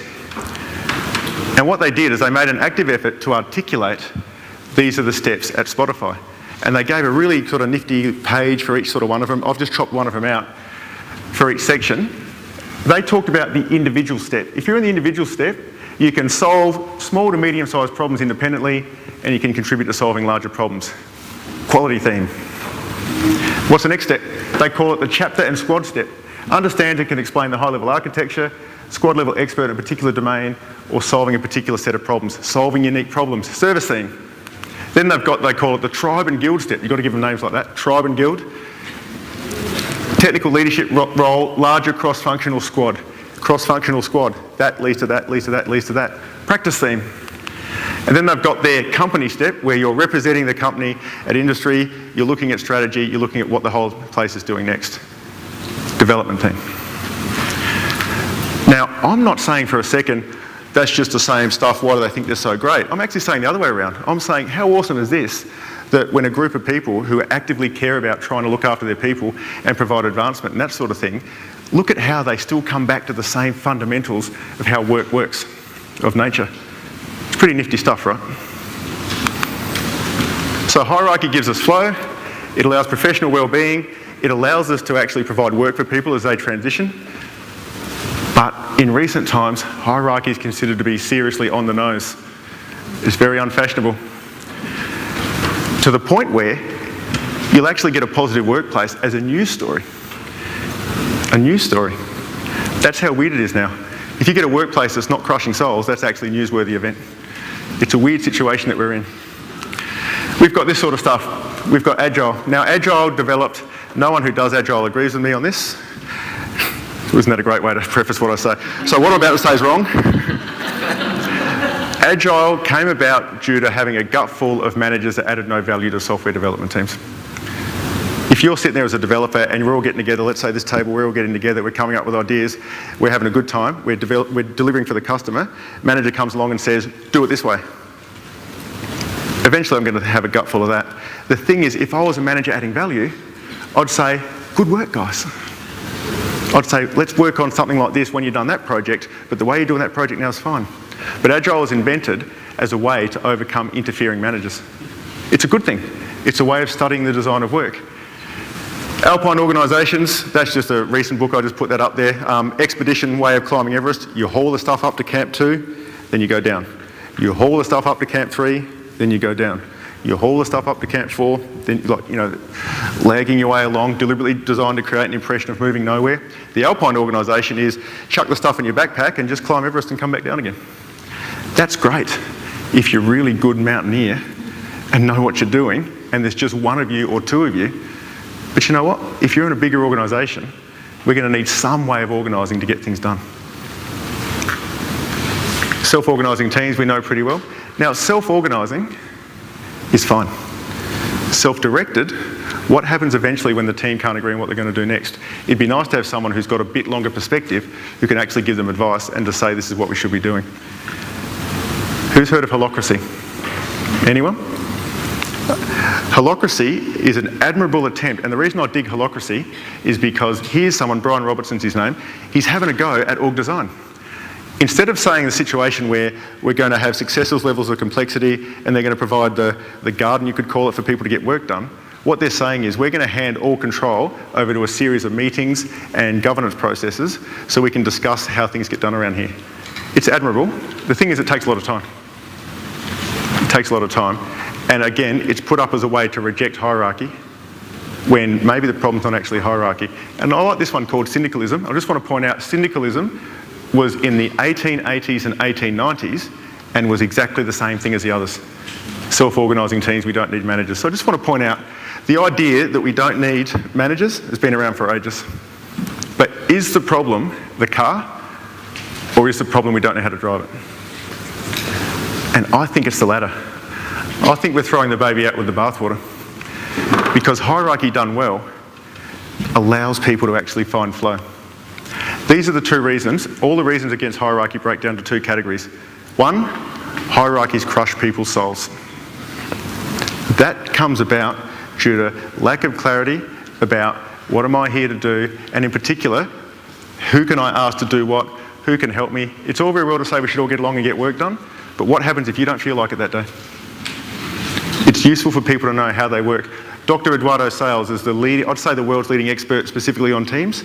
And what they did is they made an active effort to articulate these are the steps at Spotify. And they gave a really sort of nifty page for each sort of one of them. I've just chopped one of them out for each section. They talked about the individual step. If you're in the individual step, you can solve small to medium-sized problems independently, and you can contribute to solving larger problems. Quality theme. What's the next step? They call it the chapter and squad step. Understand and can explain the high-level architecture, squad level expert in a particular domain or solving a particular set of problems, solving unique problems, service theme. Then they've got, they call it the tribe and guild step. You've got to give them names like that, tribe and guild. Technical leadership role, larger cross-functional squad. Cross-functional squad, that leads to that, leads to that, leads to that. Practice theme. And then they've got their company step, where you're representing the company at industry, you're looking at strategy, you're looking at what the whole place is doing next. Development team. Now, I'm not saying for a second, that's just the same stuff, why do they think they're so great? I'm actually saying the other way around. I'm saying, how awesome is this, that when a group of people who actively care about trying to look after their people and provide advancement and that sort of thing, look at how they still come back to the same fundamentals of how work works, of nature. It's pretty nifty stuff, right? So hierarchy gives us flow, it allows professional well-being, it allows us to actually provide work for people as they transition. But in recent times, hierarchy is considered to be seriously on the nose. It's very unfashionable. To the point where you'll actually get a positive workplace as a news story. A news story. That's how weird it is now. If you get a workplace that's not crushing souls, that's actually a newsworthy event. It's a weird situation that we're in. We've got this sort of stuff. We've got Agile. Now, Agile developed, no one who does Agile agrees with me on this. Wasn't that a great way to preface what I say? So what I'm about to say is wrong. Agile came about due to having a gut full of managers that added no value to software development teams. If you're sitting there as a developer and we're all getting together, let's say this table, we're all getting together, we're coming up with ideas, we're having a good time, we're delivering for the customer, manager comes along and says, do it this way. Eventually I'm going to have a gut full of that. The thing is, if I was a manager adding value, I'd say, good work, guys. I'd say, let's work on something like this when you've done that project, but the way you're doing that project now is fine. But Agile was invented as a way to overcome interfering managers. It's a good thing. It's a way of studying the design of work. Alpine organisations, that's just a recent book, I just put that up there. Expedition way of climbing Everest, you haul the stuff up to Camp 2, then you go down. You haul the stuff up to Camp 3, then you go down. You haul the stuff up to Camp 4, then, lagging your way along, deliberately designed to create an impression of moving nowhere. The Alpine organisation is chuck the stuff in your backpack and just climb Everest and come back down again. That's great if you're a really good mountaineer and know what you're doing, and there's just one of you or two of you. But you know what? If you're in a bigger organisation, we're going to need some way of organising to get things done. Self-organising teams we know pretty well. Now, self-organising is fine. Self-directed, what happens eventually when the team can't agree on what they're going to do next? It'd be nice to have someone who's got a bit longer perspective who can actually give them advice and to say this is what we should be doing. Who's heard of holacracy? Anyone? Holacracy is an admirable attempt, and the reason I dig holacracy is because here's someone, Brian Robertson's his name, he's having a go at org design. Instead of saying the situation where we're going to have successive levels of complexity and they're going to provide the garden, you could call it, for people to get work done, what they're saying is we're going to hand all control over to a series of meetings and governance processes so we can discuss how things get done around here. It's admirable. The thing is, it takes a lot of time. It takes a lot of time. And again, it's put up as a way to reject hierarchy when maybe the problem's not actually hierarchy. And I like this one called syndicalism. I just want to point out syndicalism was in the 1880s and 1890s and was exactly the same thing as the others. Self-organising teams, we don't need managers. So I just want to point out the idea that we don't need managers has been around for ages. But is the problem the car, or is the problem we don't know how to drive it? And I think it's the latter. I think we're throwing the baby out with the bathwater, because hierarchy done well allows people to actually find flow. These are the two reasons. All the reasons against hierarchy break down to two categories. One, hierarchies crush people's souls. That comes about due to lack of clarity about what am I here to do, and in particular, who can I ask to do what, who can help me. It's all very well to say we should all get along and get work done, but what happens if you don't feel like it that day? It's useful for people to know how they work. Dr. Eduardo Sales is I'd say the world's leading expert specifically on teams,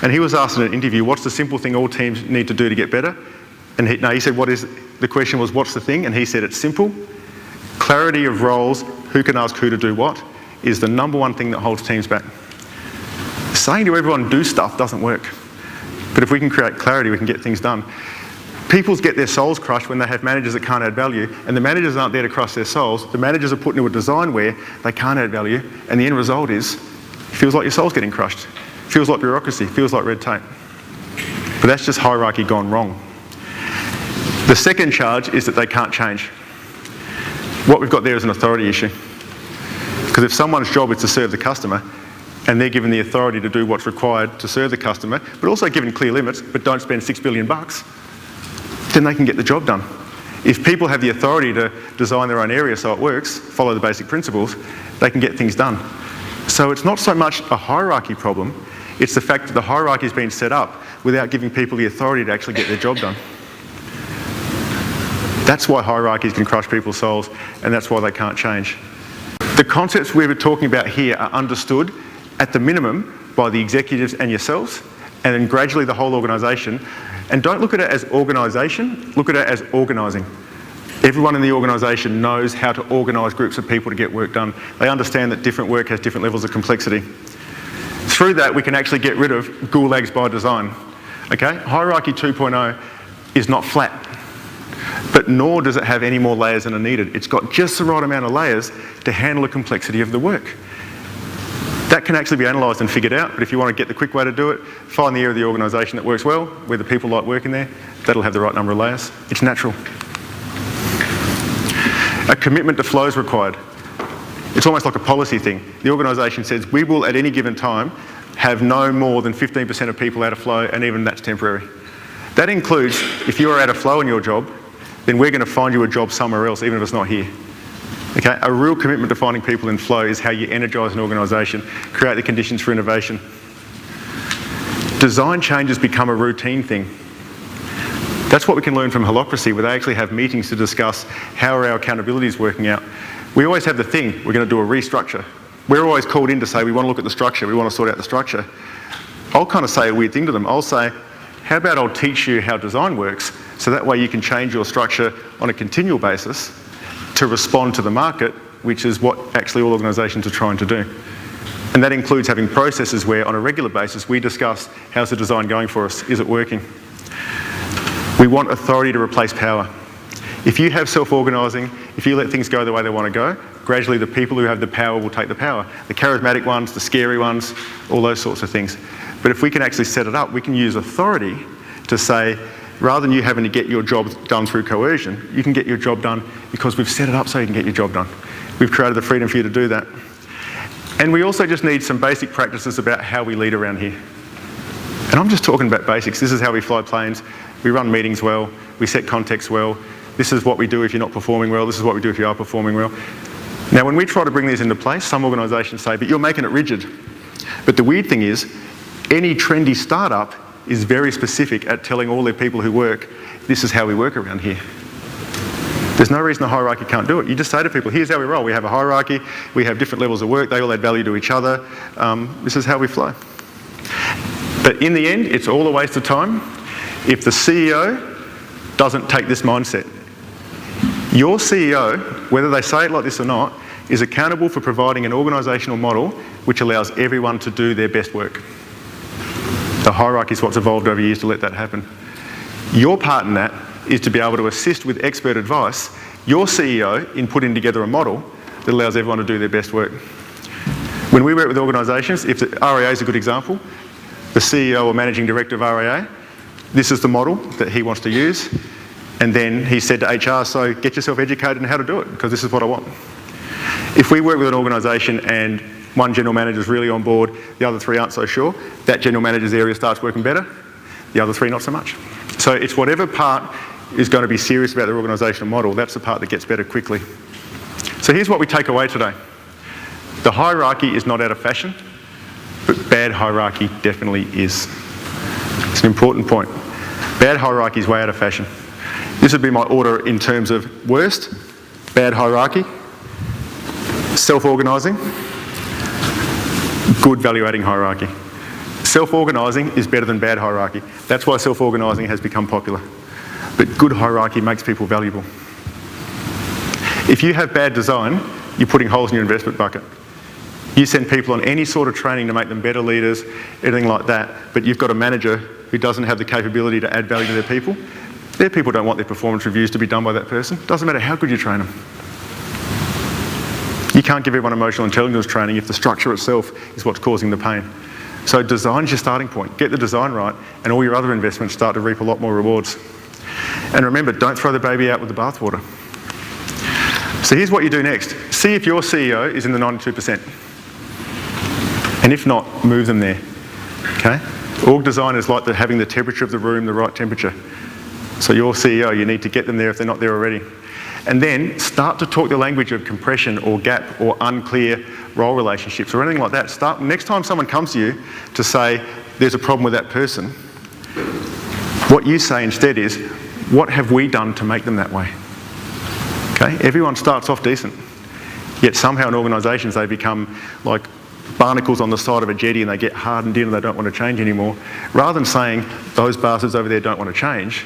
and he was asked in an interview, what's the simple thing all teams need to do to get better? And he said, the question was, what's the thing? And he said, it's simple. Clarity of roles, who can ask who to do what, is the number one thing that holds teams back. Saying to everyone, do stuff, doesn't work. But if we can create clarity, we can get things done. People get their souls crushed when they have managers that can't add value, and the managers aren't there to crush their souls. The managers are put into a design where they can't add value, and the end result is, feels like your soul's getting crushed. Feels like bureaucracy, feels like red tape. But that's just hierarchy gone wrong. The second charge is that they can't change. What we've got there is an authority issue. Because if someone's job is to serve the customer, and they're given the authority to do what's required to serve the customer, but also given clear limits, but don't spend $6 billion, then they can get the job done. If people have the authority to design their own area so it works, follow the basic principles, they can get things done. So it's not so much a hierarchy problem, it's the fact that the hierarchy has been set up without giving people the authority to actually get their job done. That's why hierarchies can crush people's souls, and that's why they can't change. The concepts we were talking about here are understood at the minimum by the executives and yourselves, and then gradually the whole organisation. And don't look at it as organisation, look at it as organising. Everyone in the organisation knows how to organise groups of people to get work done. They understand that different work has different levels of complexity. Through that, we can actually get rid of gulags by design. Okay? Hierarchy 2.0 is not flat, but nor does it have any more layers than are needed. It's got just the right amount of layers to handle the complexity of the work. That can actually be analysed and figured out, but if you want to get the quick way to do it, find the area of the organisation that works well, where the people like working there, that'll have the right number of layers. It's natural. A commitment to flow is required. It's almost like a policy thing. The organisation says, we will at any given time have no more than 15% of people out of flow, and even that's temporary. That includes, if you're out of flow in your job, then we're going to find you a job somewhere else, even if it's not here. Okay? A real commitment to finding people in flow is how you energise an organisation, create the conditions for innovation. Design changes become a routine thing. That's what we can learn from holacracy, where they actually have meetings to discuss how are our accountabilities working out. We always have the thing, we're going to do a restructure. We're always called in to say we want to look at the structure, we want to sort out the structure. I'll kind of say a weird thing to them. I'll say, how about I'll teach you how design works, so that way you can change your structure on a continual basis to respond to the market, which is what actually all organisations are trying to do. And that includes having processes where on a regular basis we discuss, how's the design going for us, is it working? We want authority to replace power. If you have self-organising, if you let things go the way they want to go, gradually the people who have the power will take the power. The charismatic ones, the scary ones, all those sorts of things. But if we can actually set it up, we can use authority to say, rather than you having to get your job done through coercion, you can get your job done because we've set it up so you can get your job done. We've created the freedom for you to do that. And we also just need some basic practices about how we lead around here. And I'm just talking about basics. This is how we fly planes. We run meetings well. We set context well. This is what we do if you're not performing well. This is what we do if you are performing well. Now, when we try to bring these into place, some organisations say, but you're making it rigid. But the weird thing is, any trendy startup is very specific at telling all their people who work, this is how we work around here. There's no reason the hierarchy can't do it. You just say to people, here's how we roll. We have a hierarchy, we have different levels of work, they all add value to each other. This is how we flow. But in the end, it's all a waste of time if the CEO doesn't take this mindset. Your CEO, whether they say it like this or not, is accountable for providing an organisational model which allows everyone to do their best work. The hierarchy is what's evolved over years to let that happen. Your part in that is to be able to assist with expert advice your CEO in putting together a model that allows everyone to do their best work. When we work with organisations, if the REA is a good example, the CEO or managing director of REA, this is the model that he wants to use, and then he said to HR, so get yourself educated in how to do it, because this is what I want. If we work with an organisation and one general manager is really on board, the other three aren't so sure, that general manager's area starts working better, the other three not so much. So it's whatever part is going to be serious about their organisational model, that's the part that gets better quickly. So here's what we take away today. The hierarchy is not out of fashion, but bad hierarchy definitely is. It's an important point. Bad hierarchy is way out of fashion. This would be my order in terms of worst, bad hierarchy, self-organising, good value-adding hierarchy. Self-organising is better than bad hierarchy. That's why self-organising has become popular. But good hierarchy makes people valuable. If you have bad design, you're putting holes in your investment bucket. You send people on any sort of training to make them better leaders, anything like that, but you've got a manager who doesn't have the capability to add value to their people don't want their performance reviews to be done by that person. Doesn't matter how good you train them. You can't give everyone emotional intelligence training if the structure itself is what's causing the pain. So design's your starting point. Get the design right, and all your other investments start to reap a lot more rewards. And remember, don't throw the baby out with the bathwater. So here's what you do next. See if your CEO is in the 92%. And if not, move them there, okay? Org design is like having the temperature of the room, the right temperature. So your CEO, you need to get them there if they're not there already. And then start to talk the language of compression or gap or unclear role relationships or anything like that. Next time someone comes to you to say there's a problem with that person, what you say instead is, what have we done to make them that way? Okay? Everyone starts off decent, yet somehow in organisations they become like barnacles on the side of a jetty and they get hardened in and they don't want to change anymore. Rather than saying, those bastards over there don't want to change,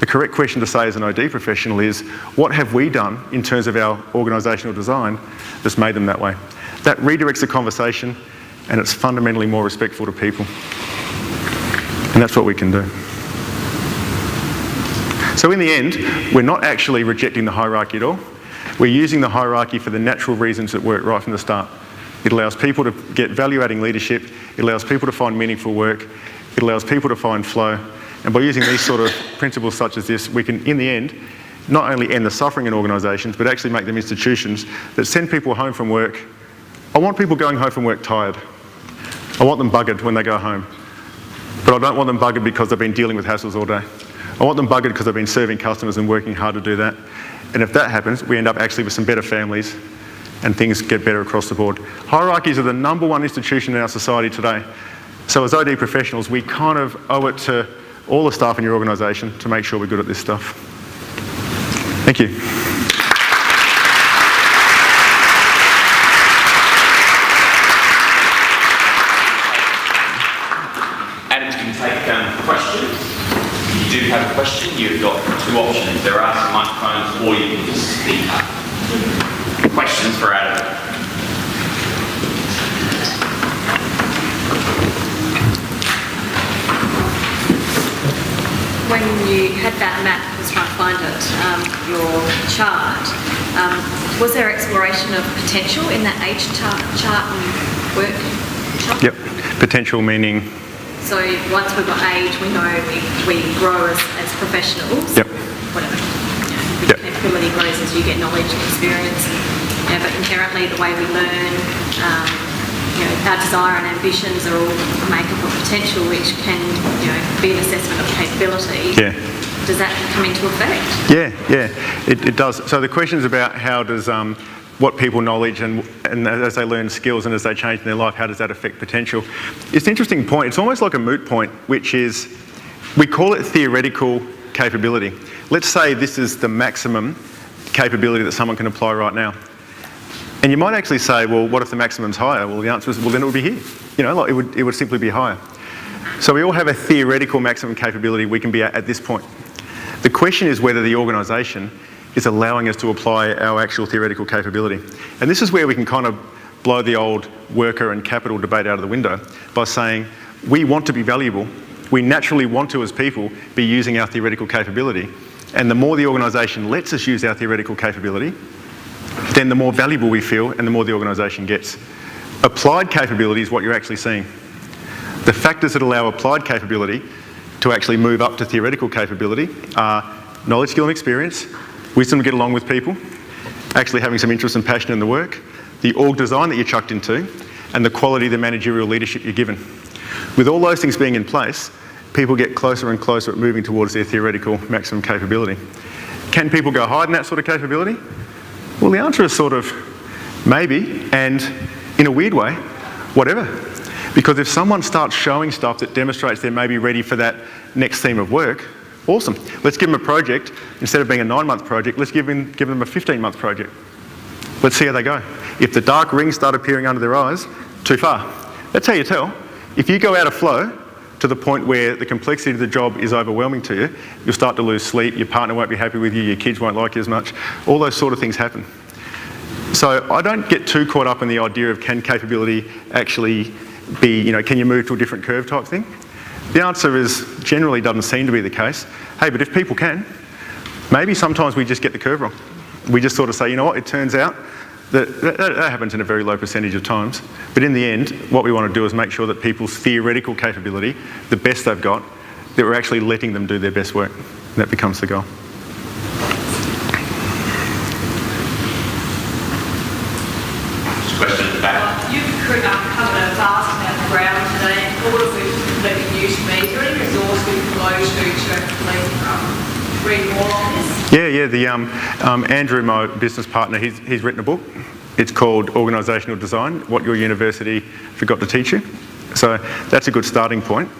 the correct question to say as an OD professional is, what have we done in terms of our organisational design that's made them that way? That redirects the conversation and it's fundamentally more respectful to people. And that's what we can do. So in the end, we're not actually rejecting the hierarchy at all. We're using the hierarchy for the natural reasons that work right from the start. It allows people to get value-adding leadership. It allows people to find meaningful work. It allows people to find flow. And by using these sort of principles such as this, we can, in the end, not only end the suffering in organisations, but actually make them institutions that send people home from work. I want people going home from work tired. I want them buggered when they go home. But I don't want them buggered because they've been dealing with hassles all day. I want them buggered because they've been serving customers and working hard to do that. And if that happens, we end up actually with some better families and things get better across the board. Hierarchies are the #1 institution in our society today. So as OD professionals, we kind of owe it to all the staff in your organisation to make sure we're good at this stuff. Thank you. Adam's going to take questions. If you do have a question, you've got 2 options. There are some microphones, or you can just speak up. Questions for Adam? When you had that map, I was trying to find it, your chart, was there exploration of potential in that age chart and work chart? Yep. Potential meaning? So once we've got age, we know we grow as professionals. Yep. Whatever. Yep. Capability grows as you get knowledge and experience. But inherently the way we learn, our desire and ambitions are all make up of potential, which can, be an assessment of capability. Yeah. Does that come into effect? Yeah, it does. So the question is about how does what people knowledge and as they learn skills and as they change in their life, how does that affect potential? It's an interesting point. It's almost like a moot point, which is, we call it theoretical capability. Let's say this is the maximum capability that someone can apply right now. And you might actually say, well, what if the maximum's higher? Well, the answer is, well, then it would be here. It would simply be higher. So we all have a theoretical maximum capability we can be at this point. The question is whether the organisation is allowing us to apply our actual theoretical capability. And this is where we can kind of blow the old worker and capital debate out of the window by saying, we want to be valuable. We naturally want to, as people, be using our theoretical capability. And the more the organisation lets us use our theoretical capability, then the more valuable we feel and the more the organisation gets. Applied capability is what you're actually seeing. The factors that allow applied capability to actually move up to theoretical capability are knowledge, skill and experience, wisdom to get along with people, actually having some interest and passion in the work, the org design that you're chucked into, and the quality of the managerial leadership you're given. With all those things being in place, people get closer and closer at moving towards their theoretical maximum capability. Can people go higher than that sort of capability? Well, the answer is sort of maybe, and in a weird way, whatever. Because if someone starts showing stuff that demonstrates they're maybe ready for that next theme of work, awesome. Let's give them a project. Instead of being a 9-month project, let's give them a 15-month project. Let's see how they go. If the dark rings start appearing under their eyes, too far. That's how you tell. If you go out of flow to the point where the complexity of the job is overwhelming to you, you'll start to lose sleep, your partner won't be happy with you, your kids won't like you as much. All those sort of things happen. So So I don't get too caught up in the idea of can capability actually be, can you move to a different curve type thing? The answer is generally doesn't seem to be the case. Hey, but if people can, maybe sometimes we just get the curve wrong. We just sort of say, you know what, it turns out that happens in a very low percentage of times. But in the end, what we want to do is make sure that people's theoretical capability, the best they've got, that we're actually letting them do their best work. And that becomes the goal. Question at the back. You've covered a vast amount of ground today, all of which is completely new to me. Is there any resource we can go to actually read more on this? Yeah. The Andrew, my business partner, he's written a book. It's called Organisational Design: What Your University Forgot to Teach You. So that's a good starting point.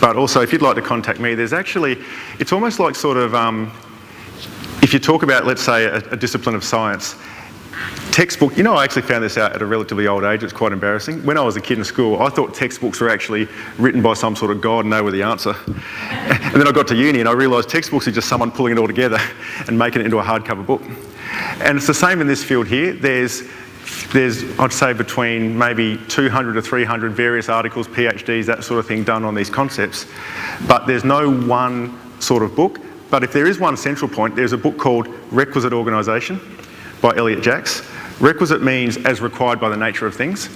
But also, if you'd like to contact me, there's actually, it's almost like sort of, if you talk about, let's say, a discipline of science, textbook, I actually found this out at a relatively old age. It's quite embarrassing. When I was a kid in school, I thought textbooks were actually written by some sort of god and they were the answer. And then I got to uni and I realised textbooks are just someone pulling it all together and making it into a hardcover book. And it's the same in this field here. There's I'd say between maybe 200 to 300 various articles, PhDs, that sort of thing done on these concepts. But there's no one sort of book. But if there is one central point, there's a book called Requisite Organisation by Elliot Jacks. Requisite means as required by the nature of things.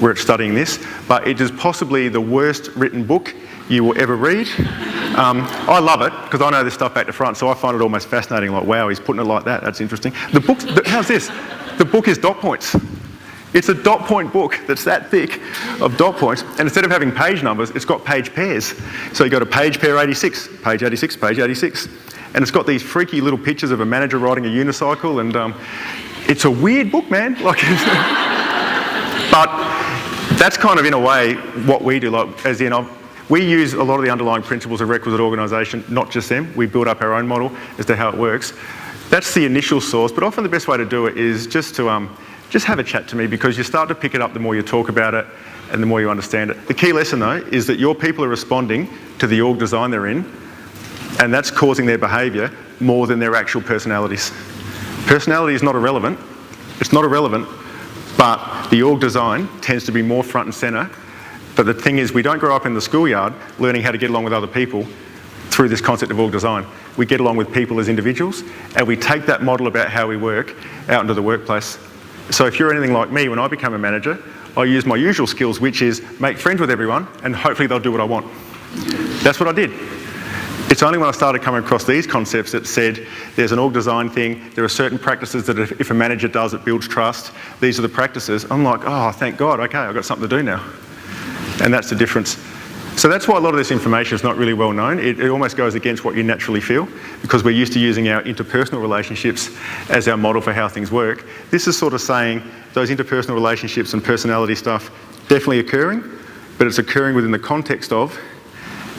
We're studying this, but it is possibly the worst written book you will ever read. I love it because I know this stuff back to front, so I find it almost fascinating. Like, wow, he's putting it like that. That's interesting. The book, how's this? The book is dot points. It's a dot point book that's that thick of dot points, and instead of having page numbers, it's got page pairs. So you go to page pair 86, page 86, page 86, and it's got these freaky little pictures of a manager riding a unicycle, and it's a weird book, man. Like, but that's kind of in a way what we do. Like, as in, we use a lot of the underlying principles of requisite organisation, not just them. We build up our own model as to how it works. That's the initial source, but often the best way to do it is just to just have a chat to me, because you start to pick it up the more you talk about it and the more you understand it. The key lesson though is that your people are responding to the org design they're in, and that's causing their behaviour more than their actual personalities. Personality is not irrelevant. It's not irrelevant, but the org design tends to be more front and centre. But the thing is, we don't grow up in the schoolyard learning how to get along with other people through this concept of org design. We get along with people as individuals, and we take that model about how we work out into the workplace. So if you're anything like me, when I become a manager, I use my usual skills, which is make friends with everyone, and hopefully they'll do what I want. That's what I did. It's only when I started coming across these concepts that said there's an org design thing, there are certain practices that if a manager does, it builds trust. These are the practices. I'm like, oh, thank God, okay, I've got something to do now. And that's the difference. So that's why a lot of this information is not really well known. It almost goes against what you naturally feel, because we're used to using our interpersonal relationships as our model for how things work. This is sort of saying those interpersonal relationships and personality stuff definitely occurring, but it's occurring within the context of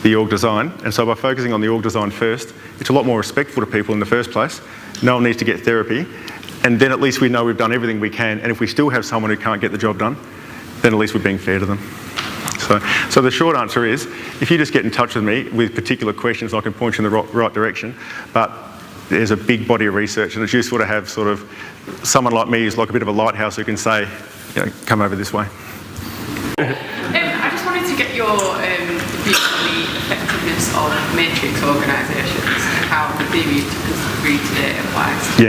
the org design. And so by focusing on the org design first, it's a lot more respectful to people in the first place. No one needs to get therapy. And then at least we know we've done everything we can. And if we still have someone who can't get the job done, then at least we're being fair to them. So the short answer is, if you just get in touch with me with particular questions, I can point you in the right direction. But there's a big body of research, and it's useful to have sort of someone like me who's like a bit of a lighthouse who can say, come over this way. I just wanted to get your view on the effectiveness of matrix organisations and how the theory you took us through today applies.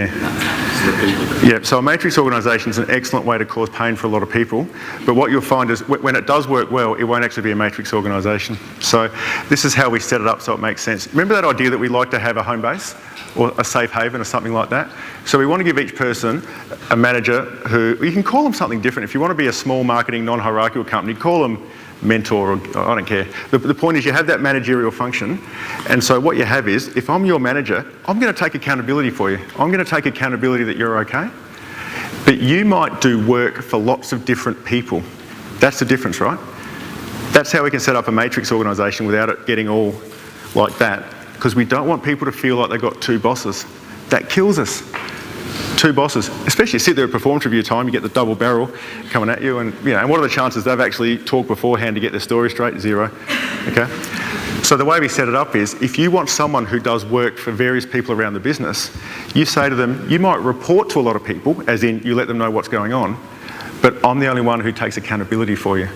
Yeah, so a matrix organisation is an excellent way to cause pain for a lot of people, but what you'll find is when it does work well, it won't actually be a matrix organisation. So this is how we set it up so it makes sense. Remember that idea that we like to have a home base or a safe haven or something like that? So we want to give each person a manager who, you can call them something different. If you want to be a small marketing non-hierarchical company, call them mentor, or I don't care. The point is you have that managerial function, and so what you have is, if I'm your manager, I'm going to take accountability for you. I'm going to take accountability that you're okay. But you might do work for lots of different people. That's the difference, right? That's how we can set up a matrix organisation without it getting all like that, because we don't want people to feel like they've got two bosses. That kills us. Two bosses, especially sit there at performance review time, you get the double barrel coming at you, and and what are the chances they've actually talked beforehand to get their story straight? Zero. Okay. So the way we set it up is, if you want someone who does work for various people around the business, you say to them, you might report to a lot of people, as in you let them know what's going on, but I'm the only one who takes accountability for you.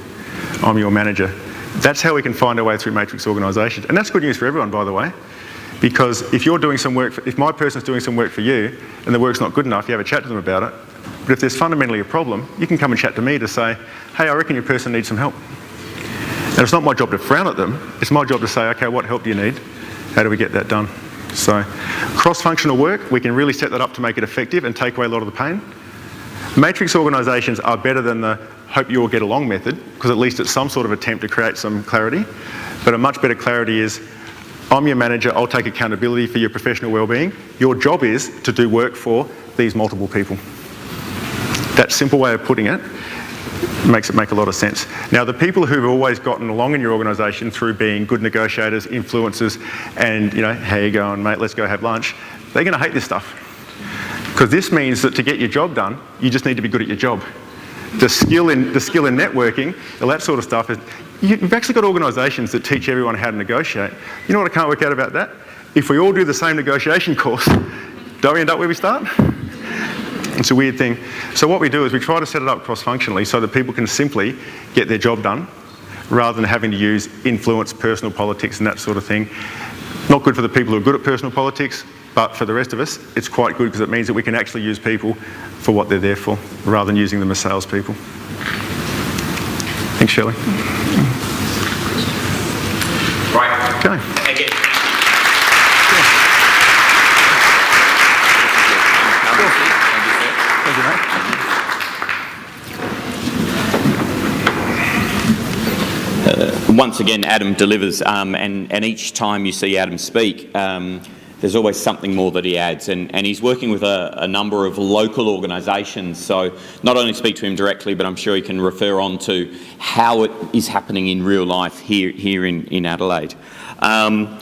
I'm your manager. That's how we can find our way through matrix organisations. And that's good news for everyone, by the way, because if you're doing some work, if my person's doing some work for you and the work's not good enough, you have a chat to them about it. But if there's fundamentally a problem, you can come and chat to me to say, hey, I reckon your person needs some help. And it's not my job to frown at them, it's my job to say, okay, what help do you need? How do we get that done? So, cross-functional work, we can really set that up to make it effective and take away a lot of the pain. Matrix organisations are better than the hope you all get along method, because at least it's some sort of attempt to create some clarity. But a much better clarity is, I'm your manager, I'll take accountability for your professional wellbeing. Your job is to do work for these multiple people. That simple way of putting it makes it make a lot of sense. Now, the people who've always gotten along in your organisation through being good negotiators, influencers, and, you know, how you going, mate, let's go have lunch, they're going to hate this stuff. Because this means that to get your job done, you just need to be good at your job. The skill in networking, all that sort of stuff, is, you've actually got organisations that teach everyone how to negotiate. You know what I can't work out about that? If we all do the same negotiation course, don't we end up where we start? It's a weird thing. So what we do is we try to set it up cross-functionally so that people can simply get their job done rather than having to use influence, personal politics and that sort of thing. Not good for the people who are good at personal politics, but for the rest of us, it's quite good because it means that we can actually use people for what they're there for rather than using them as salespeople. Thanks, Shelley. Right. Okay. Again. Once again, Adam delivers, and each time you see Adam speak, there's always something more that he adds, and he's working with a number of local organisations, so not only speak to him directly, but I'm sure he can refer on to how it is happening in real life here in Adelaide.